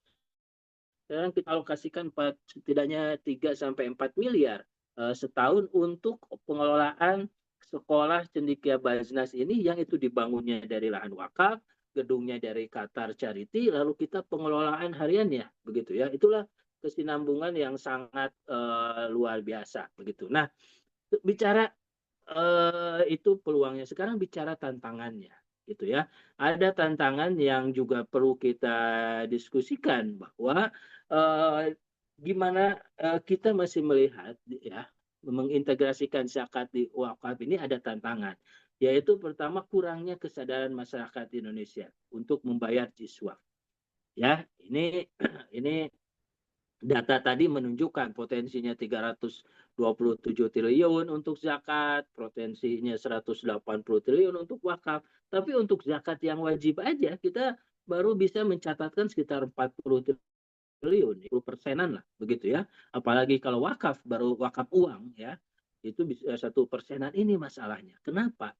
Sekarang kita alokasikan setidaknya 3 sampai 4 miliar setahun untuk pengelolaan sekolah Cendekia Basnas ini, yang itu dibangunnya dari lahan wakaf, gedungnya dari Qatar Charity, lalu kita pengelolaan hariannya begitu ya. Itulah kesinambungan yang sangat luar biasa begitu. Nah, bicara itu peluangnya. Sekarang bicara tantangannya, gitu ya. Ada tantangan yang juga perlu kita diskusikan bahwa gimana kita masih melihat ya, mengintegrasikan zakat di wakaf ini ada tantangan, yaitu pertama kurangnya kesadaran masyarakat Indonesia untuk membayar jiswaf. Ya, ini data tadi menunjukkan potensinya 327 triliun untuk zakat, potensinya 180 triliun untuk wakaf. Tapi untuk zakat yang wajib aja kita baru bisa mencatatkan sekitar 40 triliun, 10%-an lah begitu ya. Apalagi kalau wakaf, baru wakaf uang ya, itu bisa 1%-an. Ini masalahnya. Kenapa?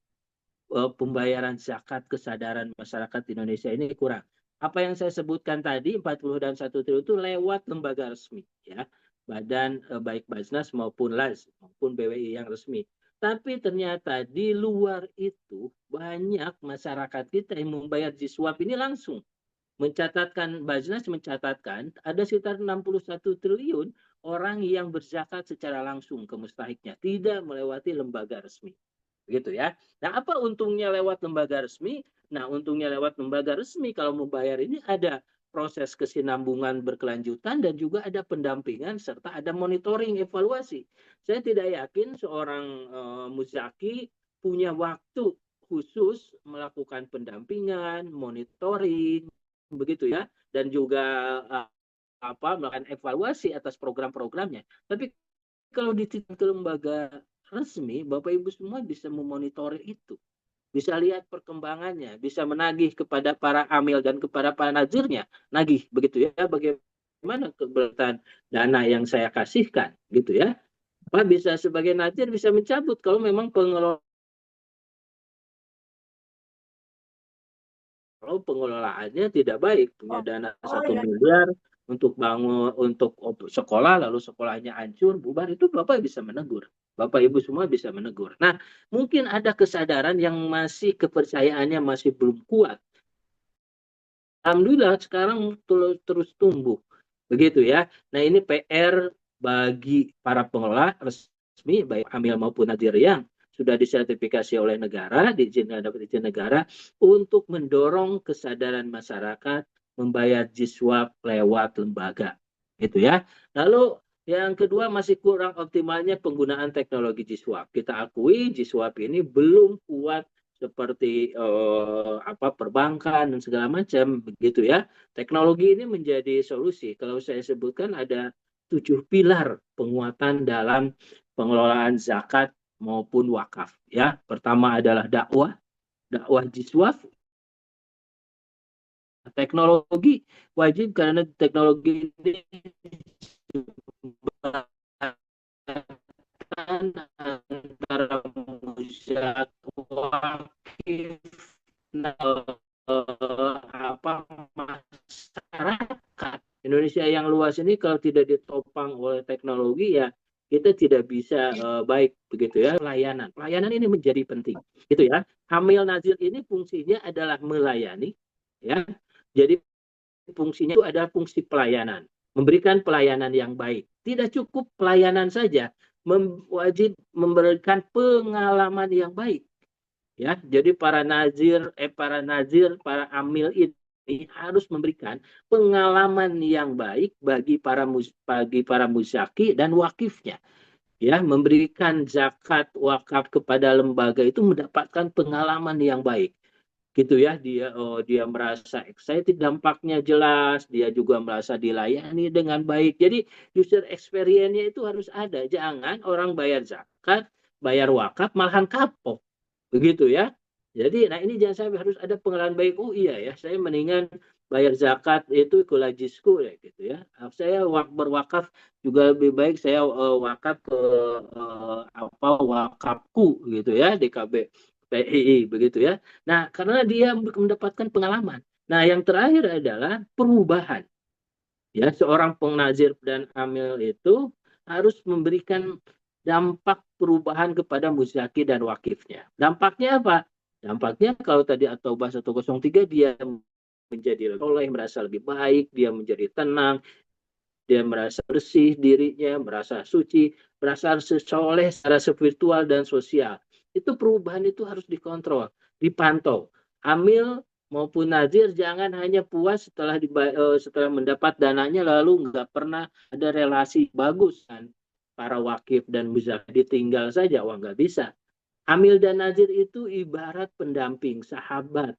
Pembayaran zakat kesadaran masyarakat Indonesia ini kurang. Apa yang saya sebutkan tadi 40 dan 1 triliun itu lewat lembaga resmi ya. Badan baik Basnas maupun LAS maupun BWI yang resmi. Tapi ternyata di luar itu banyak masyarakat kita yang membayar jiswab ini langsung. Basnas mencatatkan ada sekitar 61 triliun orang yang berzakat secara langsung ke mustahiknya, tidak melewati lembaga resmi. Begitu ya. Nah, apa untungnya lewat lembaga resmi? Nah, untungnya lewat lembaga resmi kalau membayar ini ada proses kesinambungan berkelanjutan dan juga ada pendampingan serta ada monitoring evaluasi. Saya tidak yakin seorang muzaki punya waktu khusus melakukan pendampingan, monitoring, begitu ya, dan juga melakukan evaluasi atas program-programnya. Tapi kalau di lembaga resmi, Bapak Ibu semua bisa memonitor itu. Bisa lihat perkembangannya, bisa menagih kepada para amil dan kepada para nazirnya. Nagih, begitu ya, bagaimana keberatan dana yang saya kasihkan, gitu ya. Pak bisa sebagai nazir bisa mencabut kalau memang pengelolaannya tidak baik, punya dana 1 miliar untuk bangun untuk sekolah lalu sekolahnya hancur bubar, itu Bapak bisa menegur. Bapak Ibu semua bisa menegur. Nah, mungkin ada kesadaran yang masih kepercayaannya masih belum kuat. Alhamdulillah sekarang terus tumbuh. Begitu ya. Nah, ini PR bagi para pengelola resmi baik amil maupun nadir yang sudah disertifikasi oleh negara, dapat izin negara untuk mendorong kesadaran masyarakat membayar jiswab lewat lembaga. Gitu ya. Lalu yang kedua masih kurang optimalnya penggunaan teknologi jiswab. Kita akui jiswab ini belum kuat seperti perbankan dan segala macam begitu ya. Teknologi ini menjadi solusi. Kalau saya sebutkan ada 7 pilar penguatan dalam pengelolaan zakat maupun wakaf ya. Pertama adalah dakwah jiswaf. Teknologi wajib karena teknologi ini antara musyak wakif masyarakat Indonesia yang luas ini kalau tidak ditopang oleh teknologi ya kita tidak bisa baik begitu ya. Pelayanan ini menjadi penting gitu ya. Hamil Nazir ini fungsinya adalah melayani ya, jadi fungsinya itu adalah fungsi pelayanan, memberikan pelayanan yang baik. Tidak cukup pelayanan saja, wajib memberikan pengalaman yang baik. Ya, jadi para nazir, para amil ini harus memberikan pengalaman yang baik bagi para muzaki dan wakifnya. Ya, memberikan zakat wakaf kepada lembaga itu mendapatkan pengalaman yang baik gitu ya. Dia merasa excited, dampaknya jelas, dia juga merasa dilayani dengan baik. Jadi user experience-nya itu harus ada. Jangan orang bayar zakat, bayar wakaf malahan kapok begitu ya. Jadi nah ini jangan sampai harus ada pengalaman baik. Oh iya ya, saya mendingan bayar zakat itu ke lajisku ya gitu ya. Saya berwakaf juga lebih baik saya wakaf ke wakafku gitu ya, DKB PII begitu ya. Nah, karena dia mendapatkan pengalaman. Nah, yang terakhir adalah perubahan. Ya, seorang pengnazir dan amil itu harus memberikan dampak perubahan kepada muzaki dan wakifnya. Dampaknya apa? Dampaknya kalau tadi At-Taubah 103 dia menjadi soleh, merasa lebih baik, dia menjadi tenang, dia merasa bersih dirinya, merasa suci, merasa soleh secara spiritual dan sosial. Itu perubahan itu harus dikontrol, dipantau. Amil maupun nazir jangan hanya puas setelah mendapat dananya lalu nggak pernah ada relasi bagus kan para wakif dan muzaki, ditinggal saja. Wah, nggak bisa. Amil dan nazir itu ibarat pendamping, sahabat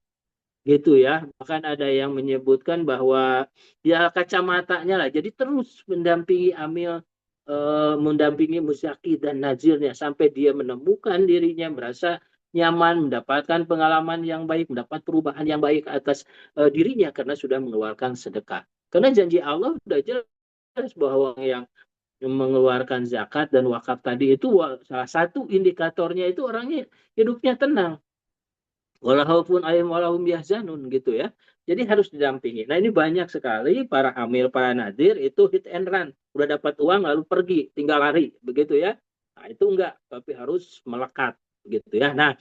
gitu ya. Bahkan ada yang menyebutkan bahwa ya kacamatanya lah. Jadi terus mendampingi Amil, mendampingi Muzaki dan Nazirnya sampai dia menemukan dirinya, merasa nyaman, mendapatkan pengalaman yang baik, mendapat perubahan yang baik atas dirinya karena sudah mengeluarkan sedekah. Karena janji Allah sudah jelas bahwa yang mengeluarkan zakat dan wakaf tadi itu salah satu indikatornya itu orangnya hidupnya tenang. Walaupun ayam walahum yahzanun gitu ya. Jadi harus didampingi. Nah ini banyak sekali para amil, para nadir itu hit and run. Udah dapat uang lalu pergi, tinggal lari. Begitu ya. Nah itu enggak, tapi harus melekat gitu ya. Nah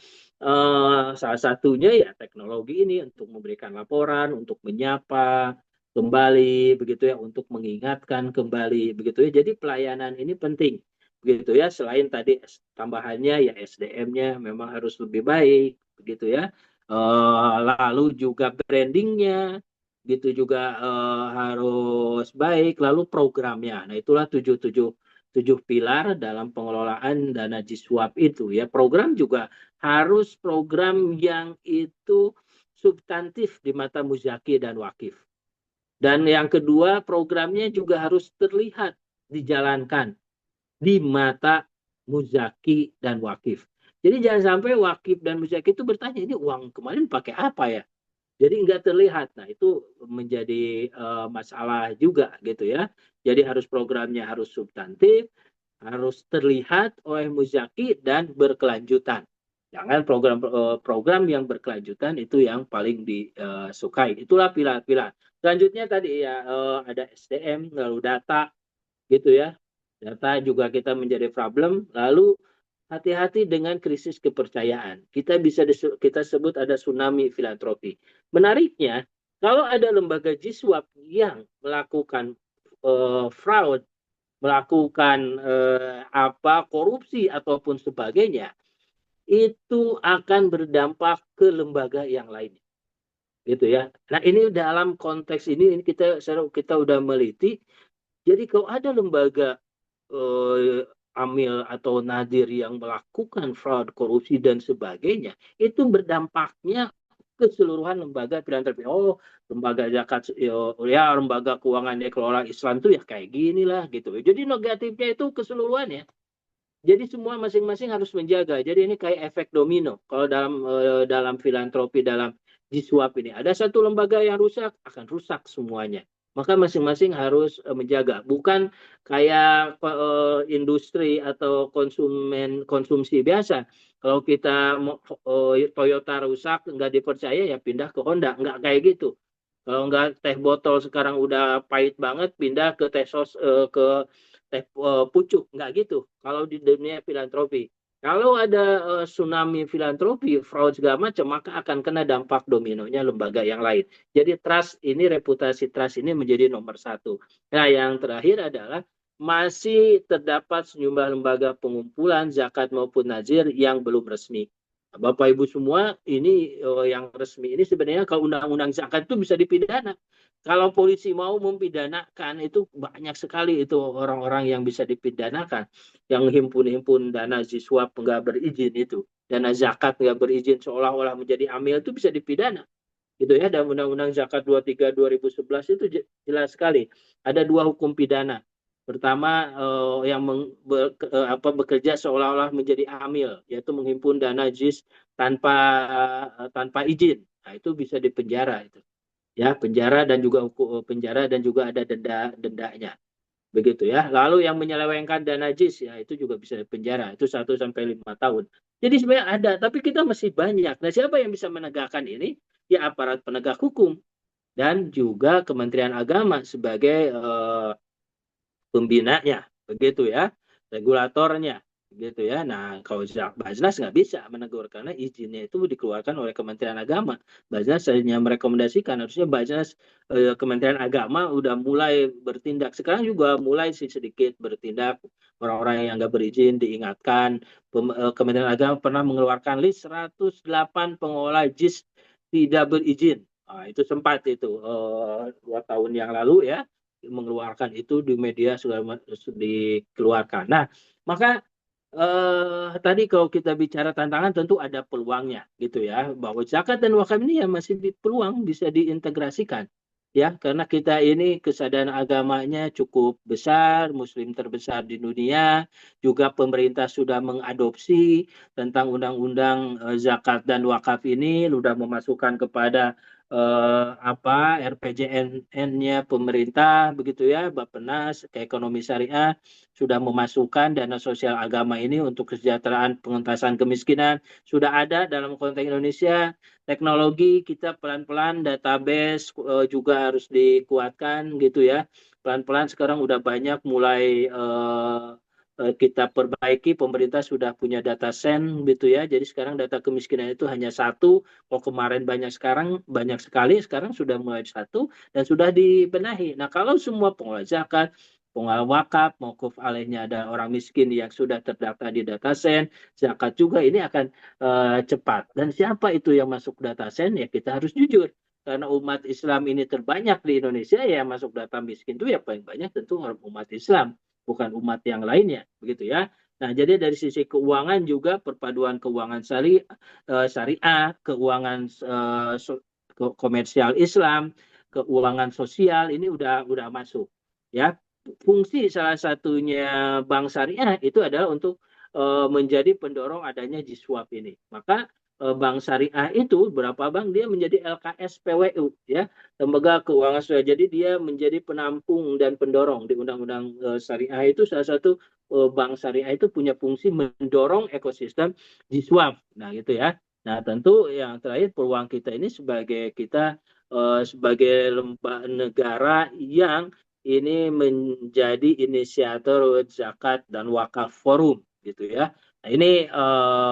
salah satunya ya teknologi ini untuk memberikan laporan, untuk menyapa kembali begitu ya, untuk mengingatkan kembali begitu ya. Jadi pelayanan ini penting begitu ya. Selain tadi tambahannya ya SDM-nya memang harus lebih baik begitu ya. Lalu juga brandingnya gitu juga harus baik, lalu programnya. Nah itulah tujuh pilar dalam pengelolaan dana jiswap itu ya. Program juga harus program yang itu substantif di mata muzaki dan wakif. Dan yang kedua, programnya juga harus terlihat dijalankan di mata muzaki dan wakif. Jadi jangan sampai wakif dan muzaki itu bertanya, ini uang kemarin pakai apa ya? Jadi nggak terlihat. Nah itu menjadi masalah juga gitu ya. Jadi harus programnya harus substantif, harus terlihat oleh muzaki dan berkelanjutan. Jangan program yang berkelanjutan itu yang paling disukai. Itulah pilar-pilar. Selanjutnya tadi ya ada SDM, lalu data gitu ya. Data juga kita menjadi problem. Lalu hati-hati dengan krisis kepercayaan. Kita sebut ada tsunami filantropi. Menariknya, kalau ada lembaga jiswap yang melakukan fraud, melakukan korupsi ataupun sebagainya, itu akan berdampak ke lembaga yang lainnya. Gitu ya. Nah, ini dalam konteks ini kita udah meliti. Jadi kalau ada lembaga amil atau nadir yang melakukan fraud, korupsi dan sebagainya, itu berdampaknya keseluruhan lembaga filantropi. Oh, lembaga zakat ya lembaga keuangan kelola Islam tuh ya kayak gini lah gitu. Jadi negatifnya itu keseluruhannya. Jadi semua masing-masing harus menjaga. Jadi ini kayak efek domino. Kalau dalam filantropi, dalam jiswap ini ada satu lembaga yang rusak, akan rusak semuanya. Maka masing-masing harus menjaga. Bukan kayak industri atau konsumsi biasa. Kalau kita Toyota rusak nggak dipercaya ya pindah ke Honda, nggak kayak gitu. Kalau nggak teh botol sekarang udah pahit banget, pindah ke ke teh pucuk, nggak gitu. Kalau di dunia filantropi, kalau ada tsunami filantropi, fraud segala macam, maka akan kena dampak dominonya lembaga yang lain. Jadi reputasi trust ini menjadi nomor satu. Nah, yang terakhir adalah masih terdapat sejumlah lembaga pengumpulan zakat maupun nazir yang belum resmi. Bapak Ibu semua, ini yang resmi ini sebenarnya kalau undang-undang zakat itu bisa dipidana. Kalau polisi mau mempidanakan itu banyak sekali itu orang-orang yang bisa dipidanakan. Yang himpun-himpun dana siswa nggak berizin itu. Dana zakat nggak berizin seolah-olah menjadi amil itu bisa dipidana. Gitu ya, dalam Undang-Undang Zakat 23 2011 itu jelas sekali. Ada dua hukum pidana. Pertama yang bekerja seolah-olah menjadi amil, yaitu menghimpun dana JIS tanpa izin. Nah, itu bisa dipenjara itu. Ya, penjara dan juga ada dendanya. Begitu ya. Lalu yang menyelewengkan dana JIS ya itu juga bisa dipenjara. Itu 1 sampai 5 tahun. Jadi sebenarnya ada, tapi kita masih banyak. Nah, siapa yang bisa menegakkan ini? Ya aparat penegak hukum dan juga Kementerian Agama sebagai pembinanya, begitu ya, regulatornya, gitu ya. Nah, kalau Basnas nggak bisa menegur karena izinnya itu dikeluarkan oleh Kementerian Agama. Basnas hanya merekomendasikan, harusnya Basnas Kementerian Agama udah mulai bertindak. Sekarang juga mulai sih sedikit bertindak. Orang-orang yang nggak berizin diingatkan. Kementerian Agama pernah mengeluarkan list 108 pengelola JIS tidak berizin. Nah, itu sempat itu 2 tahun yang lalu ya mengeluarkan itu di media sudah dikeluarkan. Nah, maka Tadi kalau kita bicara tantangan tentu ada peluangnya gitu ya, bahwa zakat dan wakaf ini ya masih peluang bisa diintegrasikan ya, karena kita ini kesadaran agamanya cukup besar, muslim terbesar di dunia, juga pemerintah sudah mengadopsi tentang undang-undang zakat dan wakaf ini, sudah memasukkan kepada apa RPJMN-nya pemerintah begitu ya, Bappenas ke ekonomi syariah sudah memasukkan dana sosial agama ini untuk kesejahteraan pengentasan kemiskinan. Sudah ada dalam konteks Indonesia, teknologi kita pelan-pelan database juga harus dikuatkan gitu ya. Pelan-pelan sekarang udah banyak mulai kita perbaiki, pemerintah sudah punya data sen gitu ya. Jadi sekarang data kemiskinan itu hanya satu, kalau kemarin banyak sekali, sekarang sudah mulai satu dan sudah dibenahi. Nah, kalau semua pengelola zakat, pengelola wakaf, mauquf alaihnya ada orang miskin yang sudah terdaftar di data sen, zakat juga ini akan cepat. Dan siapa itu yang masuk data sen? Ya kita harus jujur. Karena umat Islam ini terbanyak di Indonesia, ya masuk data miskin itu ya paling banyak tentu umat Islam, bukan umat yang lainnya, begitu ya. Nah, jadi dari sisi keuangan juga perpaduan keuangan syariah, keuangan komersial Islam, keuangan sosial ini udah masuk ya. Fungsi salah satunya bank syariah itu adalah untuk menjadi pendorong adanya JISWAP ini. Maka bank syariah itu berapa bank dia menjadi LKS PWU ya, lembaga keuangan syariah. Jadi dia menjadi penampung dan pendorong di undang-undang syariah itu, salah satu bank syariah itu punya fungsi mendorong ekosistem JISWAP. Nah, gitu ya. Nah, tentu yang terakhir peluang kita ini sebagai kita sebagai lembaga negara yang ini menjadi inisiator zakat dan wakaf forum gitu ya. Nah, ini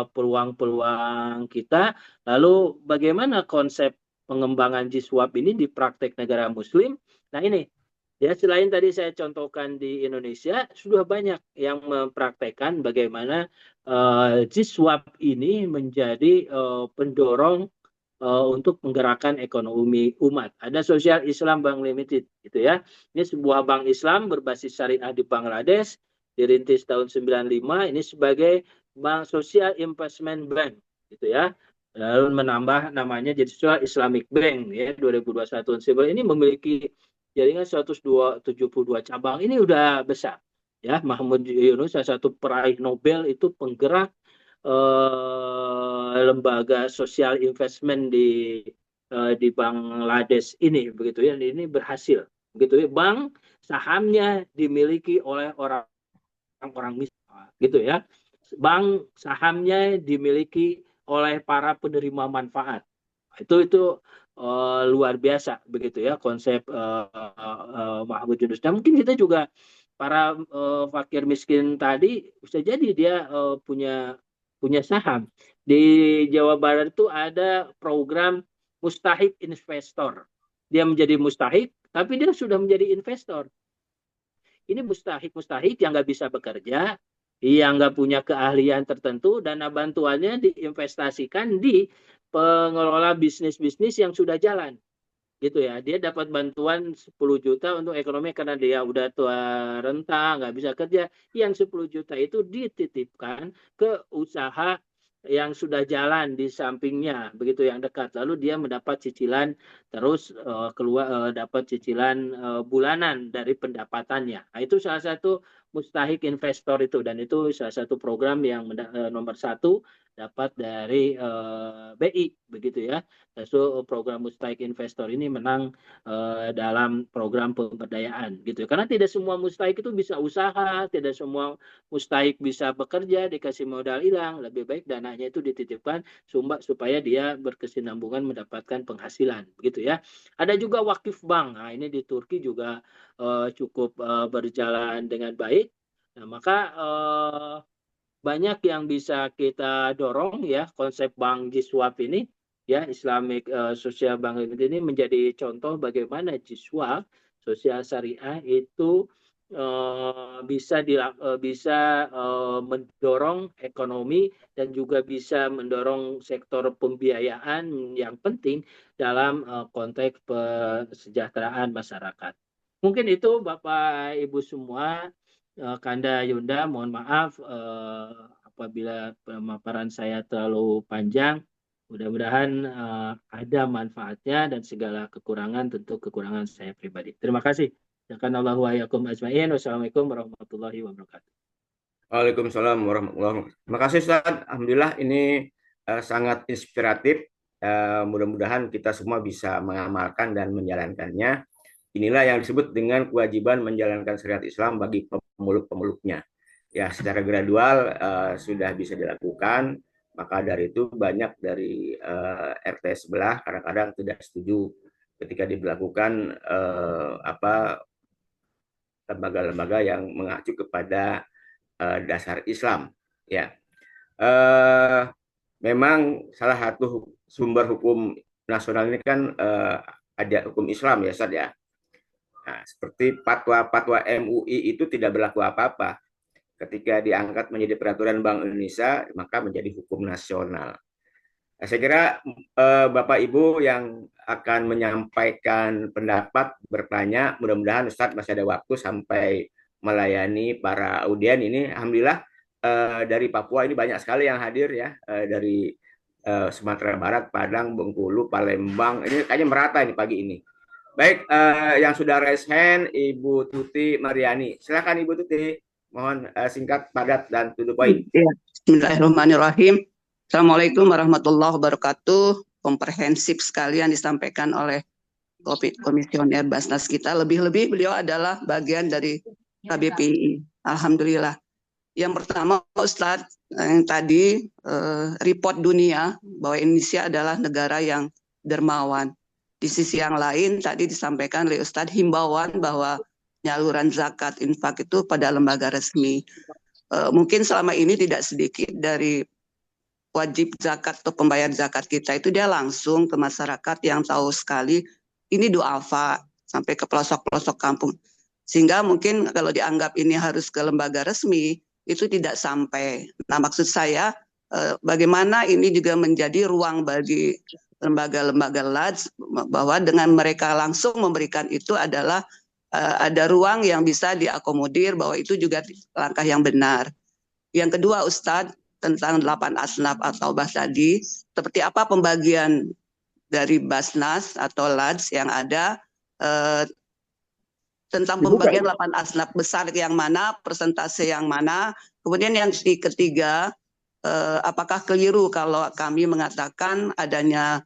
peluang-peluang kita. Lalu bagaimana konsep pengembangan JISWAP ini di praktek negara muslim? Nah, ini ya, selain tadi saya contohkan di Indonesia, sudah banyak yang mempraktekkan bagaimana JISWAP ini menjadi pendorong untuk menggerakkan ekonomi umat. Ada Sosial Islam Bank Limited, gitu ya. Ini sebuah bank Islam berbasis syariah di Bangladesh, dirintis tahun 95. Ini sebagai Bank Social Investment Bank, gitu ya. Lalu menambah namanya jadi Social Islamic Bank ya 2021. Ini memiliki jaringan 172 cabang. Ini udah besar. Ya, Mahmud Yunus salah satu peraih Nobel itu penggerak lembaga sosial investment di Bangladesh ini begitu ya. Ini berhasil begitu ya. Bank sahamnya dimiliki oleh orang miskin gitu ya. Bank sahamnya dimiliki oleh para penerima manfaat. Itu luar biasa begitu ya konsep Mahmud Yunus. Dan mungkin kita juga para fakir miskin tadi bisa jadi dia punya saham. Di Jawa Barat itu ada program mustahik investor. Dia menjadi mustahik, tapi dia sudah menjadi investor. Ini mustahik yang nggak bisa bekerja, yang nggak punya keahlian tertentu, dana bantuannya diinvestasikan di pengelola bisnis-bisnis yang sudah jalan gitu ya. Dia dapat bantuan 10 juta untuk ekonomi karena dia udah tua renta, nggak bisa kerja. Yang 10 juta itu dititipkan ke usaha yang sudah jalan di sampingnya, begitu yang dekat. Lalu dia mendapat cicilan terus keluar dapat cicilan bulanan dari pendapatannya. Nah, itu salah satu mustahik investor itu, dan itu salah satu program yang nomor satu dapat dari BI begitu ya. So, program Mustahik Investor ini menang dalam program pemberdayaan gitu. Karena tidak semua mustahik itu bisa usaha, tidak semua mustahik bisa bekerja, dikasih modal hilang. Lebih baik dananya itu dititipkan supaya dia berkesinambungan mendapatkan penghasilan gitu ya. Ada juga wakif bank. Nah, ini di Turki juga cukup berjalan dengan baik. Nah, maka banyak yang bisa kita dorong ya konsep Bank Jiswap ini ya, Islamic Social Bank ini menjadi contoh bagaimana Jiswap sosial syariah itu bisa mendorong ekonomi dan juga bisa mendorong sektor pembiayaan yang penting dalam konteks kesejahteraan masyarakat. Mungkin itu Bapak Ibu semua Kanda Yunda, mohon maaf apabila pemaparan saya terlalu panjang. Mudah-mudahan ada manfaatnya dan segala kekurangan tentu kekurangan saya pribadi. Terima kasih. Jazakallahu wa iyyakum ajmain. Wassalamualaikum warahmatullahi wabarakatuh. Waalaikumsalam warahmatullahi wabarakatuh. Terima kasih Ustaz. Alhamdulillah ini sangat inspiratif. Mudah-mudahan kita semua bisa mengamalkan dan menjalankannya. Inilah yang disebut dengan kewajiban menjalankan syariat Islam bagi pemeluk-pemeluknya. Ya, secara gradual sudah bisa dilakukan. Maka dari itu banyak dari RT sebelah kadang-kadang tidak setuju ketika diberlakukan lembaga-lembaga yang mengacu kepada dasar Islam. Ya, eh, memang salah satu sumber hukum nasional ini kan ada hukum Islam ya, Ustaz ya. Nah, seperti fatwa-fatwa MUI itu tidak berlaku apa-apa. Ketika diangkat menjadi peraturan Bank Indonesia, maka menjadi hukum nasional. Nah, saya kira Bapak Ibu yang akan menyampaikan pendapat, bertanya, mudah-mudahan Ustadz masih ada waktu sampai melayani para audien ini. Alhamdulillah dari Papua ini banyak sekali yang hadir ya, dari Sumatera Barat, Padang, Bengkulu, Palembang, ini kayaknya merata ini pagi ini. Baik, yang sudah raise hand, Ibu Tuti Mariani. Silakan Ibu Tuti, mohon singkat, padat, dan to the point. Ya, Bismillahirrahmanirrahim. Assalamualaikum warahmatullahi wabarakatuh. Komprehensif sekali yang disampaikan oleh Komisioner Basnas kita. Lebih-lebih beliau adalah bagian dari KBPI. Alhamdulillah. Yang pertama, Ustadz, yang tadi report dunia bahwa Indonesia adalah negara yang dermawan. Di sisi yang lain, tadi disampaikan oleh Ustadz himbauan bahwa penyaluran zakat infak itu pada lembaga resmi. Mungkin selama ini tidak sedikit dari wajib zakat atau pembayar zakat kita itu dia langsung ke masyarakat yang tahu sekali ini duafa sampai ke pelosok-pelosok kampung. Sehingga mungkin kalau dianggap ini harus ke lembaga resmi, itu tidak sampai. Nah, maksud saya bagaimana ini juga menjadi ruang bagi lembaga-lembaga LADS bahwa dengan mereka langsung memberikan itu adalah ada ruang yang bisa diakomodir bahwa itu juga langkah yang benar. Yang kedua, Ustadz, tentang 8 asnaf atau Basadi, seperti apa pembagian dari Basnas atau LADS yang ada tentang pembagian 8 asnaf besar yang mana, persentase yang mana. Kemudian yang ketiga, apakah keliru kalau kami mengatakan adanya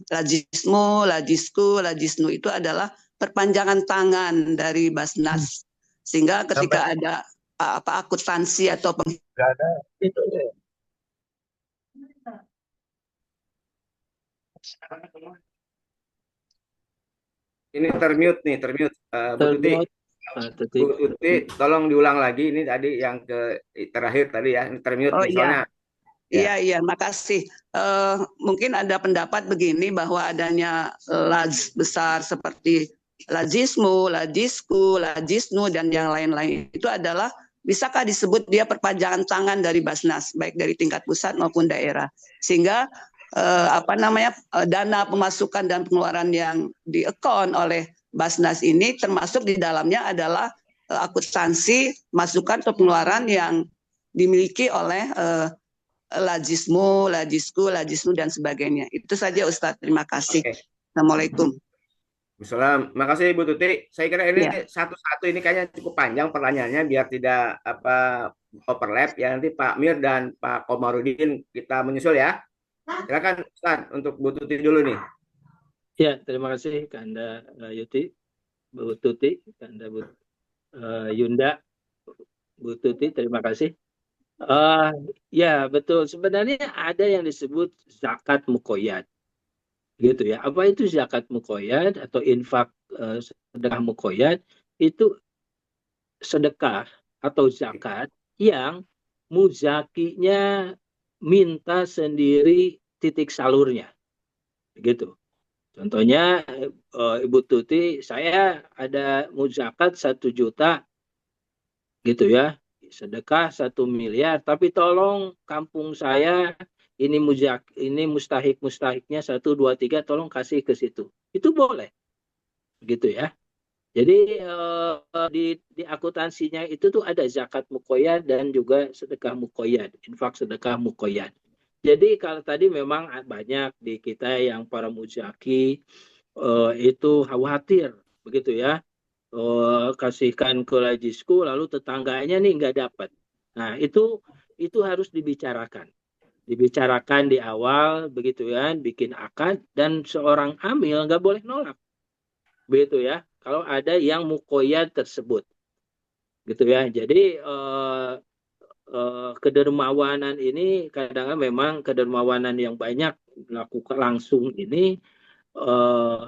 lajismu, lajisku, lajisnu itu adalah perpanjangan tangan dari Basnas. Sehingga ketika ada akuntansi atau ini termute nih, termute. Bu Tuti, tolong diulang lagi ini tadi yang terakhir tadi ya, ini termute nih, soalnya. Iya, makasih. Mungkin ada pendapat begini bahwa adanya laj besar seperti lajismu, lajisku, lajisnu dan yang lain-lain itu adalah bisakah disebut dia perpanjangan tangan dari Basnas baik dari tingkat pusat maupun daerah, sehingga dana pemasukan dan pengeluaran yang di account oleh Basnas ini termasuk di dalamnya adalah akuntansi masukan atau pengeluaran yang dimiliki oleh lajismu, lajisku, lajisnu dan sebagainya. Itu saja Ustadz. Terima kasih. Assalamualaikum. Assalamualaikum. Terima kasih Ibu Tuti. Saya kira ini satu-satu ini kayaknya cukup panjang pertanyaannya biar tidak overlap ya. Nanti Pak Mir dan Pak Komarudin kita menyusul ya. Silakan Ustaz untuk Bu Tuti dulu nih. Ya, terima kasih Kanda Yuti, Bu Tuti, Kanda Bu Yunda, Bu Tuti, terima kasih. Ya betul. Sebenarnya ada yang disebut zakat mukoyat. Gitu ya. Apa itu zakat mukoyat atau infak sedekah mukoyat? Itu sedekah atau zakat yang muzakinya minta sendiri titik salurnya. Gitu. Contohnya Ibu Tuti, saya ada muzakat 1 juta gitu ya. Sedekah 1 miliar, tapi tolong kampung saya ini mustahiknya 1, 2, 3, tolong kasih ke situ. Itu boleh, gitu ya. Jadi di akuntansinya itu tuh ada zakat mukoyad dan juga sedekah mukoyad, infak sedekah mukoyad. Jadi kalau tadi memang banyak di kita yang para muzaki itu khawatir begitu ya, kasihkan ke lajisku lalu tetangganya nih nggak dapat. Nah itu harus dibicarakan di awal begitu ya, bikin akad dan seorang amil nggak boleh nolak begitu ya. Kalau ada yang mukoyad tersebut gitu ya. Jadi kedermawanan ini kadang memang kedermawanan yang banyak lakukan langsung ini eh,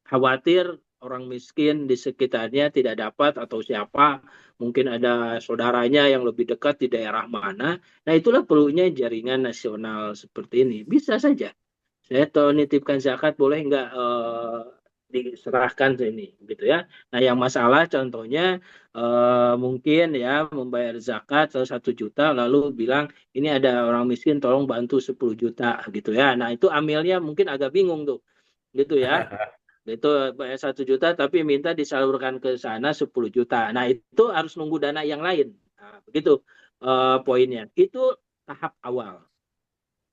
khawatir orang miskin di sekitarnya tidak dapat atau siapa mungkin ada saudaranya yang lebih dekat di daerah mana. Nah itulah perlunya jaringan nasional seperti ini. Bisa saja saya tahu nitipkan zakat boleh nggak diserahkan ini gitu ya. Nah yang masalah contohnya mungkin ya membayar zakat 1 juta lalu bilang ini ada orang miskin tolong bantu 10 juta gitu ya. Nah itu amilnya mungkin agak bingung tuh gitu ya. Itu bayar 1 juta tapi minta disalurkan ke sana 10 juta. Nah itu harus nunggu dana yang lain. Nah, begitu poinnya. Itu tahap awal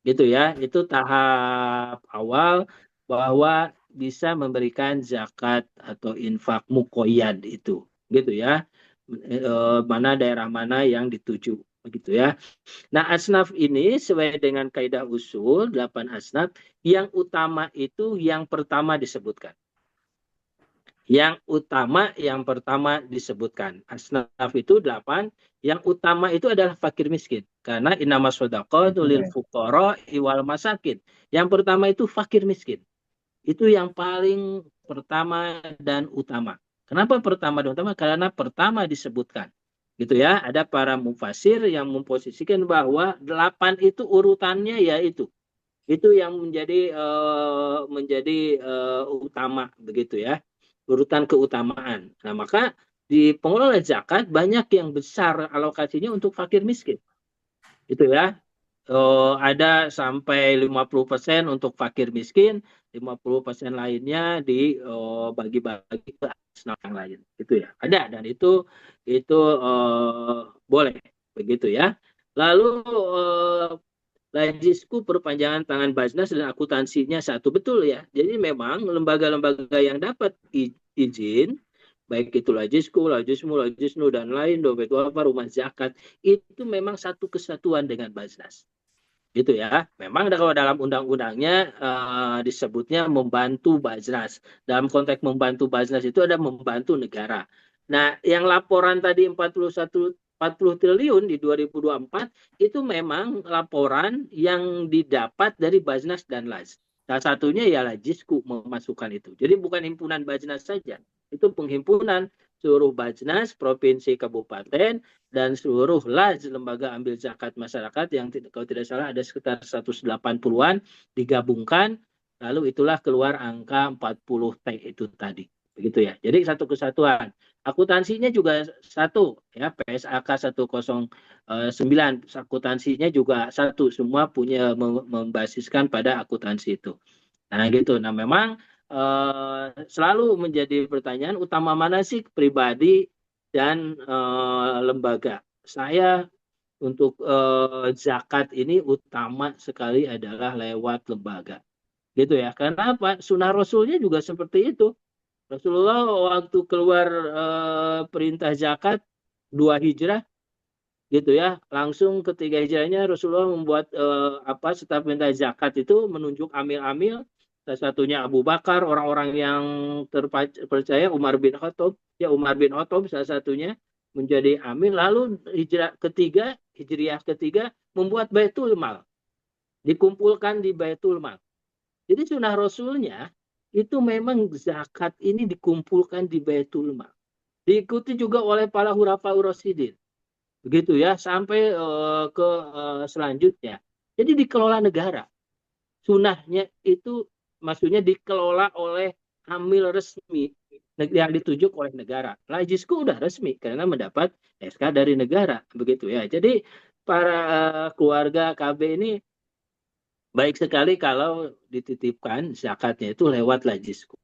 gitu ya. Itu tahap awal bahwa bisa memberikan zakat atau infak mukoyad itu gitu ya. Mana daerah mana yang dituju begitu ya. Nah, asnaf ini sesuai dengan kaidah usul 8 asnaf, yang utama itu yang pertama disebutkan. Yang pertama disebutkan. Asnaf itu 8, yang utama itu adalah fakir miskin. Karena innamas shadaqatu lil fuqara iwal masakin. Yang pertama itu fakir miskin. Itu yang paling pertama dan utama. Kenapa pertama dan utama? Karena pertama disebutkan. Gitu ya, ada para mufasir yang memposisikan bahwa 8 itu urutannya yaitu itu yang menjadi utama begitu ya, urutan keutamaan. Nah maka di pengelola zakat banyak yang besar alokasinya untuk fakir miskin itu ya. Ada sampai 50% untuk fakir miskin, 50% lainnya dibagi-bagi ke asnaf yang lain gitu ya, ada. Dan itu boleh begitu ya. Lalu Lajisku perpanjangan tangan Basnas dan akuntansinya satu, betul ya. Jadi memang lembaga-lembaga yang dapat izin, baik itu Lajisku, Lajismu, Lajisnu dan lain, dompet wafa, rumah zakat, itu memang satu kesatuan dengan Basnas. Gitu ya. Memang kalau dalam undang-undangnya disebutnya membantu Basnas. Dalam konteks membantu Basnas itu ada membantu negara. Nah, yang laporan tadi 40 triliun di 2024 itu memang laporan yang didapat dari Basnas dan Laj. Salah satunya ya Lajisku memasukkan itu. Jadi bukan himpunan Basnas saja. Itu penghimpunan seluruh Basnas, provinsi, kabupaten, dan seluruh Laj, lembaga ambil zakat masyarakat yang kalau tidak salah ada sekitar 180-an digabungkan. Lalu itulah keluar angka 40 T itu tadi. Begitu ya. Jadi satu kesatuan. Akuntansinya juga satu ya, PSAK 109 akuntansinya juga satu, semua punya membasiskan pada akuntansi itu. Nah gitu. Nah memang selalu menjadi pertanyaan utama mana sih pribadi dan lembaga. Saya untuk zakat ini utama sekali adalah lewat lembaga. Gitu ya. Karena apa? Sunnah Rasulnya juga seperti itu. Rasulullah waktu keluar perintah zakat 2 hijrah gitu ya, langsung ketiga hijrahnya Rasulullah membuat setelah perintah zakat itu menunjuk amil-amil, salah satunya Abu Bakar, orang-orang yang terpercaya, Umar bin Khattab, salah satunya menjadi amil. Lalu hijriah ketiga membuat Baitul Mal, dikumpulkan di Baitul Mal. Jadi sunnah Rasulnya itu memang zakat ini dikumpulkan di Baitul Mal. Diikuti juga oleh para hurafa urasidin. Begitu ya, sampai ke selanjutnya. Jadi dikelola negara. Sunnahnya itu maksudnya dikelola oleh amil resmi yang ditunjuk oleh negara. Lajisku udah resmi karena mendapat SK dari negara. Begitu ya. Jadi para keluarga KB ini baik sekali kalau dititipkan zakatnya itu lewat Lajisku.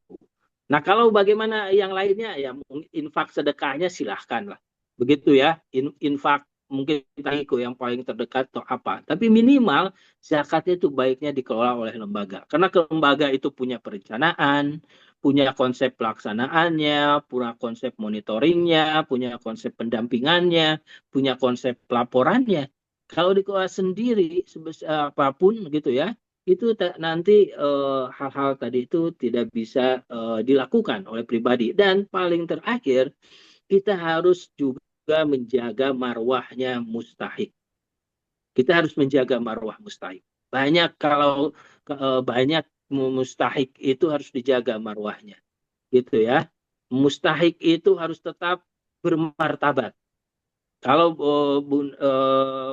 Nah, kalau bagaimana yang lainnya ya infak sedekahnya silahkan lah. Begitu ya, infak mungkin taiko yang paling terdekat atau apa. Tapi minimal zakatnya itu baiknya dikelola oleh lembaga. Karena lembaga itu punya perencanaan, punya konsep pelaksanaannya, punya konsep monitoringnya, punya konsep pendampingannya, punya konsep pelaporannya. Kalau dikelola sendiri sebesar apapun gitu ya, itu nanti hal-hal tadi itu tidak bisa dilakukan oleh pribadi. Dan paling terakhir, kita harus juga menjaga marwahnya mustahik. Kita harus menjaga marwah mustahik. Banyak kalau banyak mustahik itu harus dijaga marwahnya, gitu ya. Mustahik itu harus tetap bermartabat. Kalau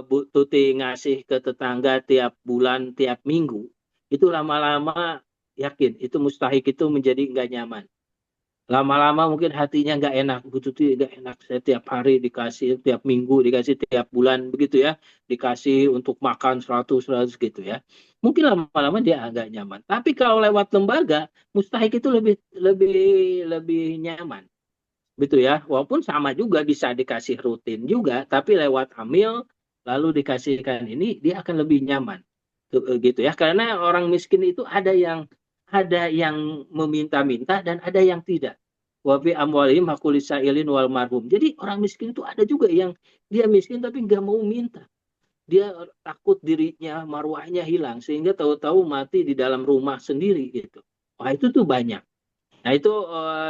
Bu Tuti ngasih ke tetangga tiap bulan, tiap minggu, itu lama-lama yakin itu mustahik itu menjadi nggak nyaman. Lama-lama mungkin hatinya nggak enak. Bu Tuti nggak enak, saya tiap hari dikasih, tiap minggu dikasih, tiap bulan begitu ya. Dikasih untuk makan 100 gitu ya. Mungkin lama-lama dia agak nyaman. Tapi kalau lewat lembaga, mustahik itu lebih lebih lebih nyaman gitu ya, walaupun sama juga bisa dikasih rutin juga, tapi lewat amil lalu dikasihkan ini dia akan lebih nyaman gitu ya, karena orang miskin itu ada yang meminta-minta dan ada yang tidak. Wa fi amwalihim haqqul lisailin wal marhum. Jadi orang miskin itu ada juga yang dia miskin tapi nggak mau minta, dia takut dirinya marwahnya hilang sehingga tahu-tahu mati di dalam rumah sendiri gitu. Wah, itu tuh banyak. Nah itu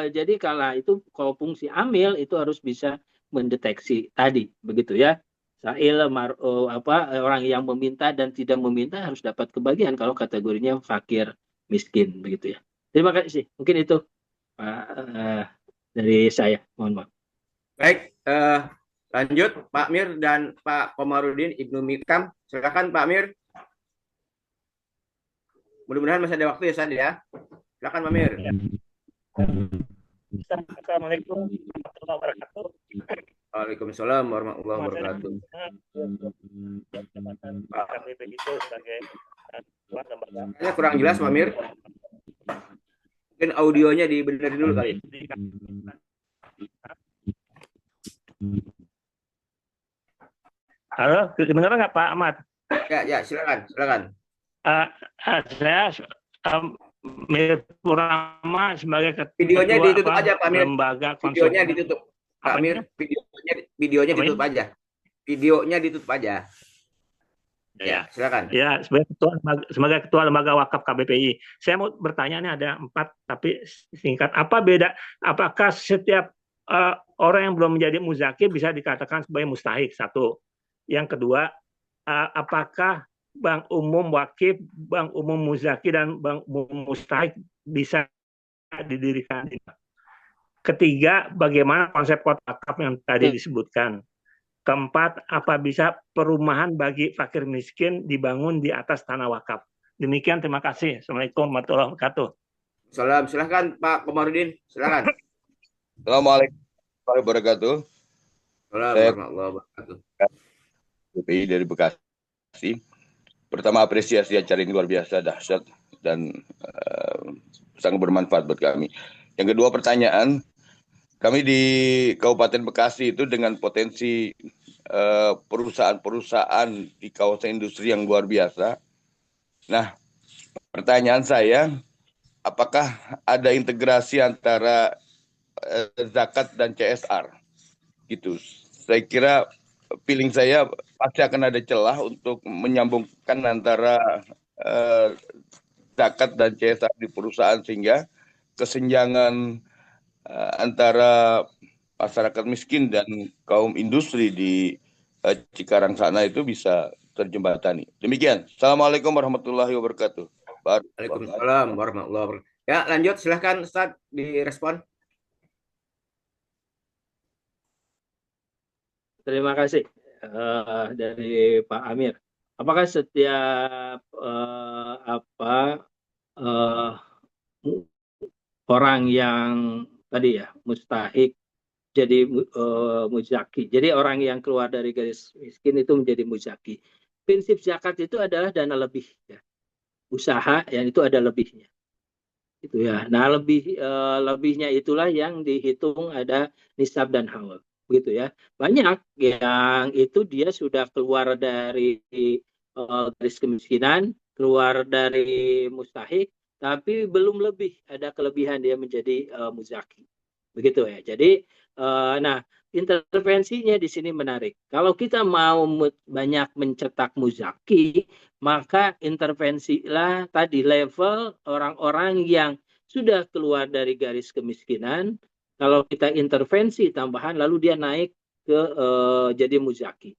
jadi kalau fungsi amil itu harus bisa mendeteksi tadi begitu ya. Orang yang meminta dan tidak meminta harus dapat kebagian kalau kategorinya fakir miskin begitu ya. Terima kasih. Mungkin itu Pak, dari saya. Mohon maaf. Baik, lanjut Pak Mir dan Pak Komarudin Ibnu Mikam. Silakan Pak Mir. Mudah-mudahan masih ada waktu ya San ya. Silakan Pak Mir. Assalamualaikum warahmatullahi wabarakatuh. Waalaikumsalam warahmatullahi wabarakatuh. Pak KBP itu sebagai Kayaknya kurang jelas Pak Mir. Mungkin audionya dibenerin dulu kali. Halo, kedengaran nggak Pak Ahmad? Ya, silakan. Saya Mir Purama sebagai ketua Videonya ditutup aja Pak Mir. lembaga Videonya ditutup. Pak Mir, videonya ditutup aja. Videonya ditutup aja. Ya, silakan. Ya, sebagai ketua lembaga wakaf KBPI, saya mau bertanya, ini ada 4, tapi singkat. Apakah setiap orang yang belum menjadi muzaki bisa dikatakan sebagai mustahik? Satu. Yang kedua, apakah bank umum wakif, bank umum muzaki, dan bank umum mustahik bisa didirikan? Ketiga, bagaimana konsep kota wakaf yang tadi disebutkan? Keempat, apa bisa perumahan bagi fakir miskin dibangun di atas tanah wakaf? Demikian, terima kasih. Assalamualaikum warahmatullahi wabarakatuh. Salam, silahkan Pak Komarudin, silahkan. Assalamualaikum warahmatullahi wabarakatuh. Warahmatullahi wabarakatuh. KBPI dari Bekasi. Pertama, apresiasi acara ini luar biasa, dahsyat, dan sangat bermanfaat buat kami. Yang kedua, pertanyaan. Kami di Kabupaten Bekasi itu dengan potensi perusahaan-perusahaan di kawasan industri yang luar biasa. Nah, pertanyaan saya, apakah ada integrasi antara zakat dan CSR? Gitu. Saya kira feeling saya pasti akan ada celah untuk menyambungkan antara zakat dan CSR di perusahaan sehingga kesenjangan antara masyarakat miskin dan kaum industri di Cikarang sana itu bisa terjembatani. Demikian. Assalamualaikum warahmatullahi wabarakatuh. Waalaikumsalam warahmatullahi wabarakatuh. Ya, lanjut silahkan Ustaz direspon. Terima kasih dari Pak Amir. Apakah setiap orang yang tadi ya mustahik jadi muzaki. Jadi orang yang keluar dari garis miskin itu menjadi muzaki. Prinsip zakat itu adalah dana lebih ya. Usaha yang itu ada lebihnya. Itu ya. Nah, lebihnya itulah yang dihitung ada nisab dan haul. Begitu ya. Banyak yang itu dia sudah keluar dari garis kemiskinan, keluar dari mustahik, tapi belum lebih ada kelebihan dia menjadi muzaki. Begitu ya. Jadi nah, intervensinya di sini menarik. Kalau kita mau banyak mencetak muzaki, maka intervensilah tadi level orang-orang yang sudah keluar dari garis kemiskinan. Kalau kita intervensi tambahan, lalu dia naik ke jadi muzaki.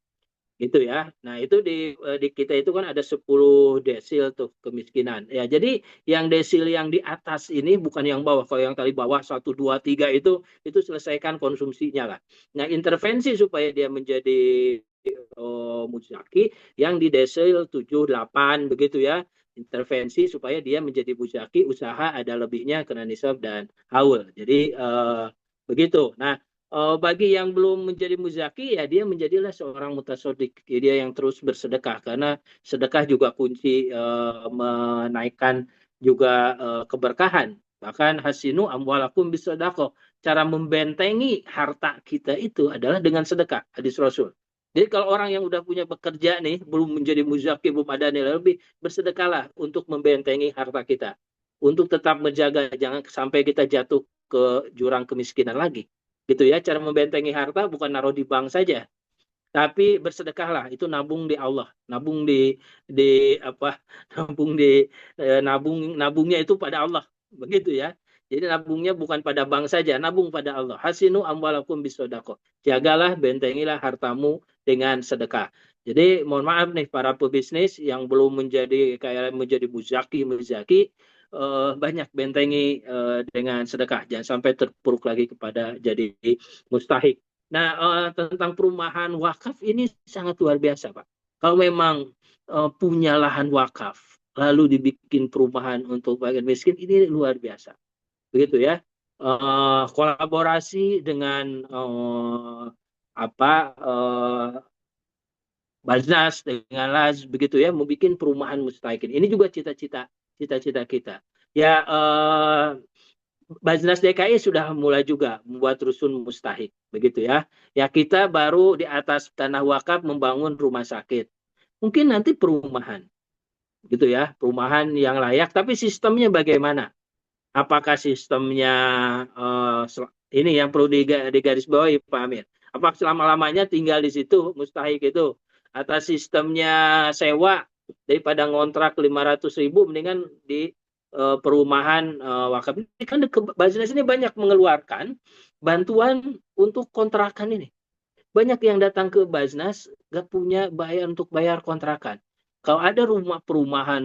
Gitu ya. Nah, itu di kita itu kan ada 10 desil tuh kemiskinan. Ya, jadi yang desil yang di atas ini bukan yang bawah. Kalau yang tadi bawah 1 2 3 itu selesaikan konsumsinya lah. Nah, intervensi supaya dia menjadi muzaki yang di desil 7 8 begitu ya. Intervensi supaya dia menjadi muzaki, usaha ada lebihnya kena nisab dan haul. Jadi begitu. Nah, bagi yang belum menjadi muzaki ya dia menjadilah seorang mutasodik, dia yang terus bersedekah karena sedekah juga kunci menaikkan juga keberkahan. Bahkan hasinu amwalakum bisedaqah, cara membentengi harta kita itu adalah dengan sedekah, hadis Rasul. Jadi kalau orang yang udah punya bekerja nih, belum menjadi muzaki, belum ada nilai lebih, bersedekahlah untuk membentengi harta kita, untuk tetap menjaga jangan sampai kita jatuh ke jurang kemiskinan lagi. Gitu ya, cara membentengi harta bukan naruh di bank saja, tapi bersedekahlah, itu nabung di Allah, nabung di apa, nabungnya itu pada Allah, begitu ya. Jadi nabungnya bukan pada bank saja, nabung pada Allah. Hasinu amwalakum bisodako, jagalah, bentengilah hartamu dengan sedekah. Jadi mohon maaf nih para pebisnis yang belum menjadi muzaki, banyak bentengi dengan sedekah, jangan sampai terpuruk lagi kepada jadi mustahik. Nah, tentang perumahan wakaf ini sangat luar biasa, Pak. Kalau memang punya lahan wakaf, lalu dibikin perumahan untuk bagian miskin, ini luar biasa. Begitu ya. Kolaborasi dengan Baznas dengan Laz, begitu ya, membuat perumahan mustahikin. Ini juga cita-cita kita. Ya, Baznas DKI sudah mulai juga membuat rusun mustahik, begitu ya. Ya, kita baru di atas tanah wakaf membangun rumah sakit. Mungkin nanti perumahan, gitu ya, perumahan yang layak. Tapi sistemnya bagaimana? Apakah sistemnya ini yang perlu digarisbawahi, Pak Amir? Apakah selama-lamanya tinggal di situ mustahik itu? Atas sistemnya sewa daripada ngontrak 500.000, mendingan di perumahan wakaf. Ini kan Baznas ini banyak mengeluarkan bantuan untuk kontrakan ini. Banyak yang datang ke Baznas nggak punya bayar untuk bayar kontrakan. Kalau ada rumah perumahan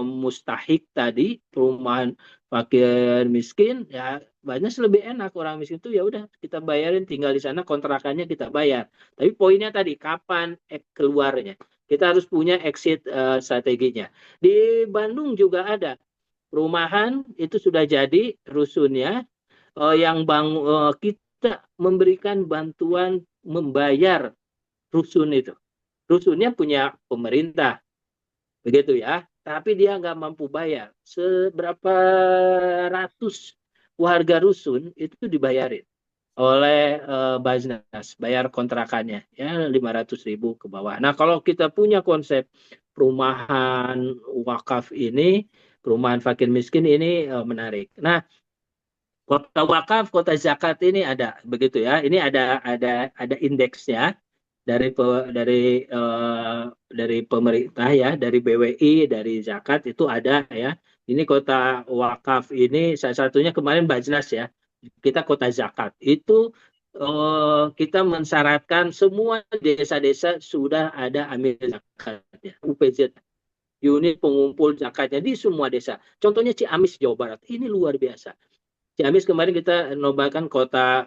mustahik tadi, perumahan fakir miskin, ya Baznas lebih enak. Orang miskin itu ya udah kita bayarin, tinggal di sana, kontrakannya kita bayar. Tapi poinnya tadi kapan keluarnya? Kita harus punya exit strateginya. Di Bandung juga ada perumahan itu sudah jadi rusunnya, yang kita memberikan bantuan membayar rusun itu. Rusunnya punya pemerintah, begitu ya. Tapi dia nggak mampu bayar. Seberapa ratus warga rusun itu dibayarin oleh Baznas, bayar kontrakannya ya 500.000 ke bawah. Nah, kalau kita punya konsep perumahan wakaf ini, perumahan fakir miskin ini menarik. Nah, kota wakaf, kota zakat ini ada, begitu ya. Ini ada indeksnya dari pemerintah ya, dari BWI, dari zakat itu ada ya. Ini kota wakaf ini salah satunya kemarin Baznas ya. Kita kota zakat itu kita mensyaratkan semua desa-desa sudah ada amil zakatnya, UPZ, unit pengumpul zakatnya di semua desa. Contohnya Ciamis, Jawa Barat. Ini luar biasa. Ciamis kemarin kita nobakan kota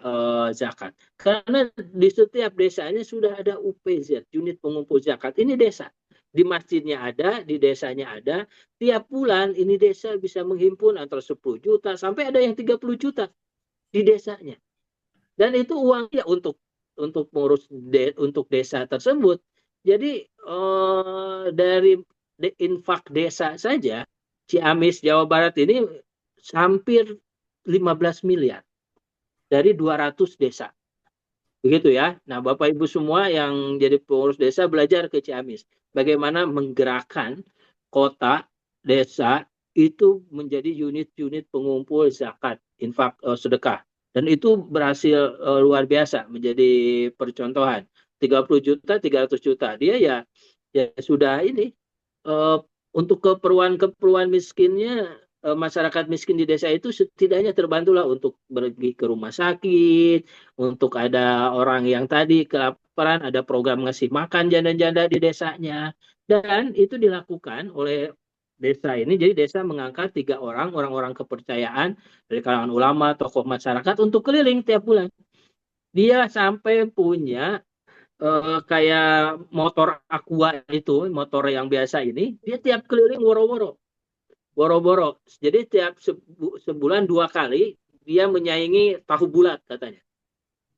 zakat. Karena di setiap desanya sudah ada UPZ, unit pengumpul zakat. Ini desa. Di masjidnya ada, di desanya ada. Tiap bulan ini desa bisa menghimpun antara 10 juta sampai ada yang 30 juta di desanya. Dan itu uangnya untuk mengurus untuk desa tersebut. Jadi dari infak desa saja, Ciamis, Jawa Barat ini hampir 15 miliar dari 200 desa. Begitu ya. Nah, Bapak Ibu semua yang jadi pengurus desa belajar ke Ciamis. Bagaimana menggerakkan kota, desa itu menjadi unit-unit pengumpul zakat, infak, sedekah. Dan itu berhasil luar biasa menjadi percontohan. 30 juta, 300 juta. Dia ya sudah ini untuk keperluan miskinnya masyarakat miskin di desa itu setidaknya terbantulah untuk pergi ke rumah sakit, untuk ada orang yang tadi kelaparan, ada program ngasih makan janda-janda di desanya, dan itu dilakukan oleh desa ini. Jadi desa mengangkat 3 orang kepercayaan dari kalangan ulama, tokoh masyarakat untuk keliling tiap bulan. Dia sampai punya kayak motor Aqua itu, motor yang biasa ini, dia tiap keliling woro-woro. Jadi tiap sebulan 2 kali dia menyaingi tahu bulat katanya.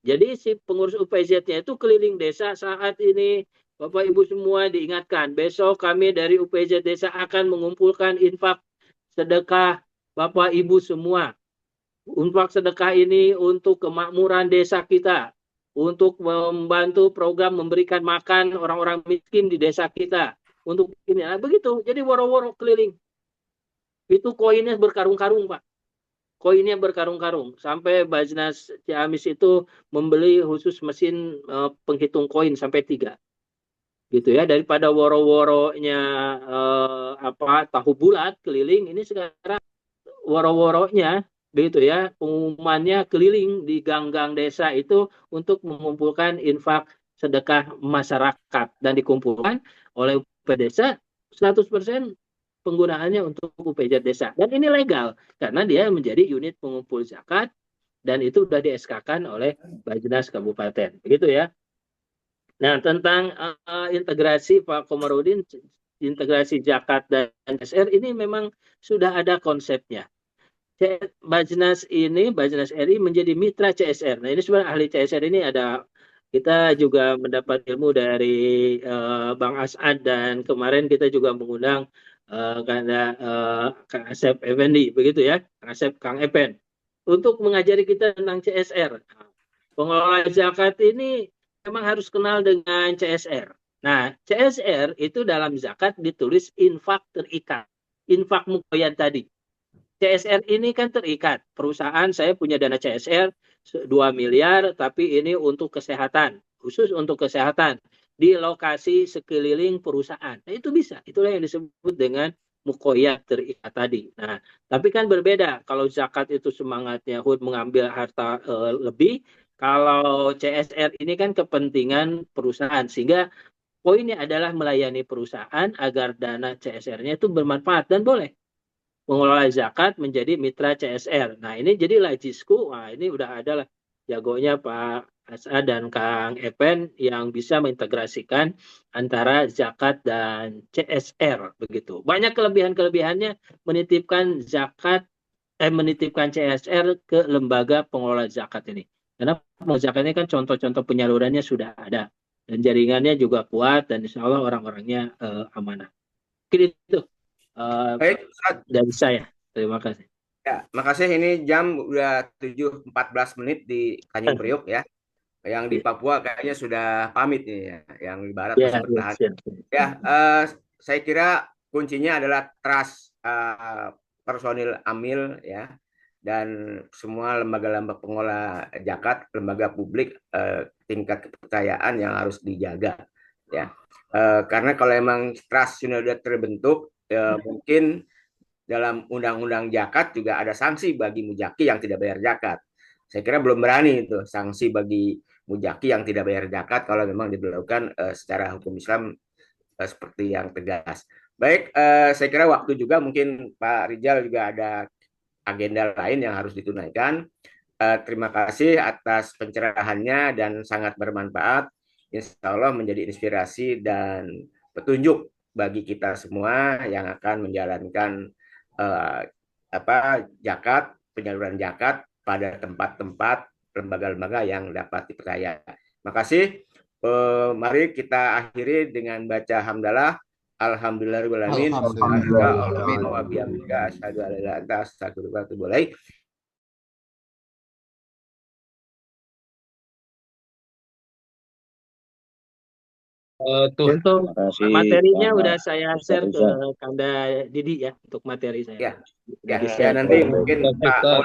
Jadi si pengurus UPZ-nya itu keliling desa saat ini. Bapak Ibu semua diingatkan, besok kami dari UPZ desa akan mengumpulkan infak sedekah Bapak Ibu semua. Infak sedekah ini untuk kemakmuran desa kita, untuk membantu program memberikan makan orang-orang miskin di desa kita. Untuk ini, nah, begitu. Jadi woro-woro keliling. Itu koinnya berkarung-karung, Pak. Koinnya berkarung-karung. Sampai Bajnas Ciamis itu membeli khusus mesin penghitung koin sampai 3. Gitu ya, daripada woro-woronya tahu bulat keliling, ini sekarang woro-woronya begitu ya, pengumumannya keliling di gang-gang desa itu untuk mengumpulkan infak sedekah masyarakat dan dikumpulkan oleh UP desa 100% penggunaannya untuk UPZ desa. Dan ini legal karena dia menjadi unit pengumpul zakat dan itu sudah di-SK-kan oleh Bajnas Kabupaten. Begitu ya. Nah, tentang integrasi Pak Komarudin, integrasi zakat dan CSR ini memang sudah ada konsepnya. Bajnas RI menjadi mitra CSR. Nah, ini sebenarnya ahli CSR ini ada, kita juga mendapat ilmu dari Bang As'ad, dan kemarin kita juga mengundang Kang Asep Effendi, begitu ya, Kang Epen, untuk mengajari kita tentang CSR. Pengelola zakat ini memang harus kenal dengan CSR. Nah, CSR itu dalam zakat ditulis infak terikat, infak mukoyat tadi. CSR ini kan terikat. Perusahaan saya punya dana CSR 2 miliar, tapi ini untuk kesehatan, khusus untuk kesehatan di lokasi sekeliling perusahaan. Nah, itu bisa. Itulah yang disebut dengan mukoyat terikat tadi. Nah, tapi kan berbeda. Kalau zakat itu semangatnya HUT mengambil harta lebih, kalau CSR ini kan kepentingan perusahaan, sehingga poinnya adalah melayani perusahaan agar dana CSR-nya itu bermanfaat dan boleh mengelola zakat menjadi mitra CSR. Nah, ini jadi Lajisku, wah ini udah ada lah jagonya Pak Asa dan Kang Epen yang bisa mengintegrasikan antara zakat dan CSR begitu. Banyak kelebihannya menitipkan menitipkan CSR ke lembaga pengelola zakat ini. Karena pengelola zakat ini kan contoh-contoh penyalurannya sudah ada dan jaringannya juga kuat dan insya Allah orang-orangnya amanah. Mungkin itu Baik, dari saya. Terima kasih. ya, makasih. Ini jam udah 7.14 menit di Tanjung Priok ya. Yang di Papua kayaknya sudah pamit nih ya. Yang di barat masih bertahan. Ya, saya kira kuncinya adalah trust personil AMIL ya, dan semua lembaga-lembaga pengelola zakat, lembaga publik, tingkat kepercayaan yang harus dijaga ya. Karena kalau emang trust sudah terbentuk, mungkin dalam undang-undang zakat juga ada sanksi bagi mujaki yang tidak bayar zakat. Saya kira belum berani itu sanksi bagi mujaki yang tidak bayar zakat kalau memang diberlakukan secara hukum Islam seperti yang tegas. Baik, saya kira waktu juga mungkin Pak Rijal juga ada agenda lain yang harus ditunaikan. Terima kasih atas pencerahannya dan sangat bermanfaat. Insya Allah menjadi inspirasi dan petunjuk bagi kita semua yang akan menjalankan zakat, penyaluran zakat pada tempat-tempat lembaga-lembaga yang dapat dipercaya. Terima kasih. Mari kita akhiri dengan baca hamdalah. Alhamdulillahirabbil alamin. Subhanakallahumma wa bihamdika asyhadu an la ilaha illa anta astaghfiruka wa atubu ilaik. Untuk Terima kasih, materinya Pak udah saya Ustaz share ke Rizal. Kanda Didi ya untuk materi saya. Ya, Udah ya, di-share. nanti mungkin Pak Maulana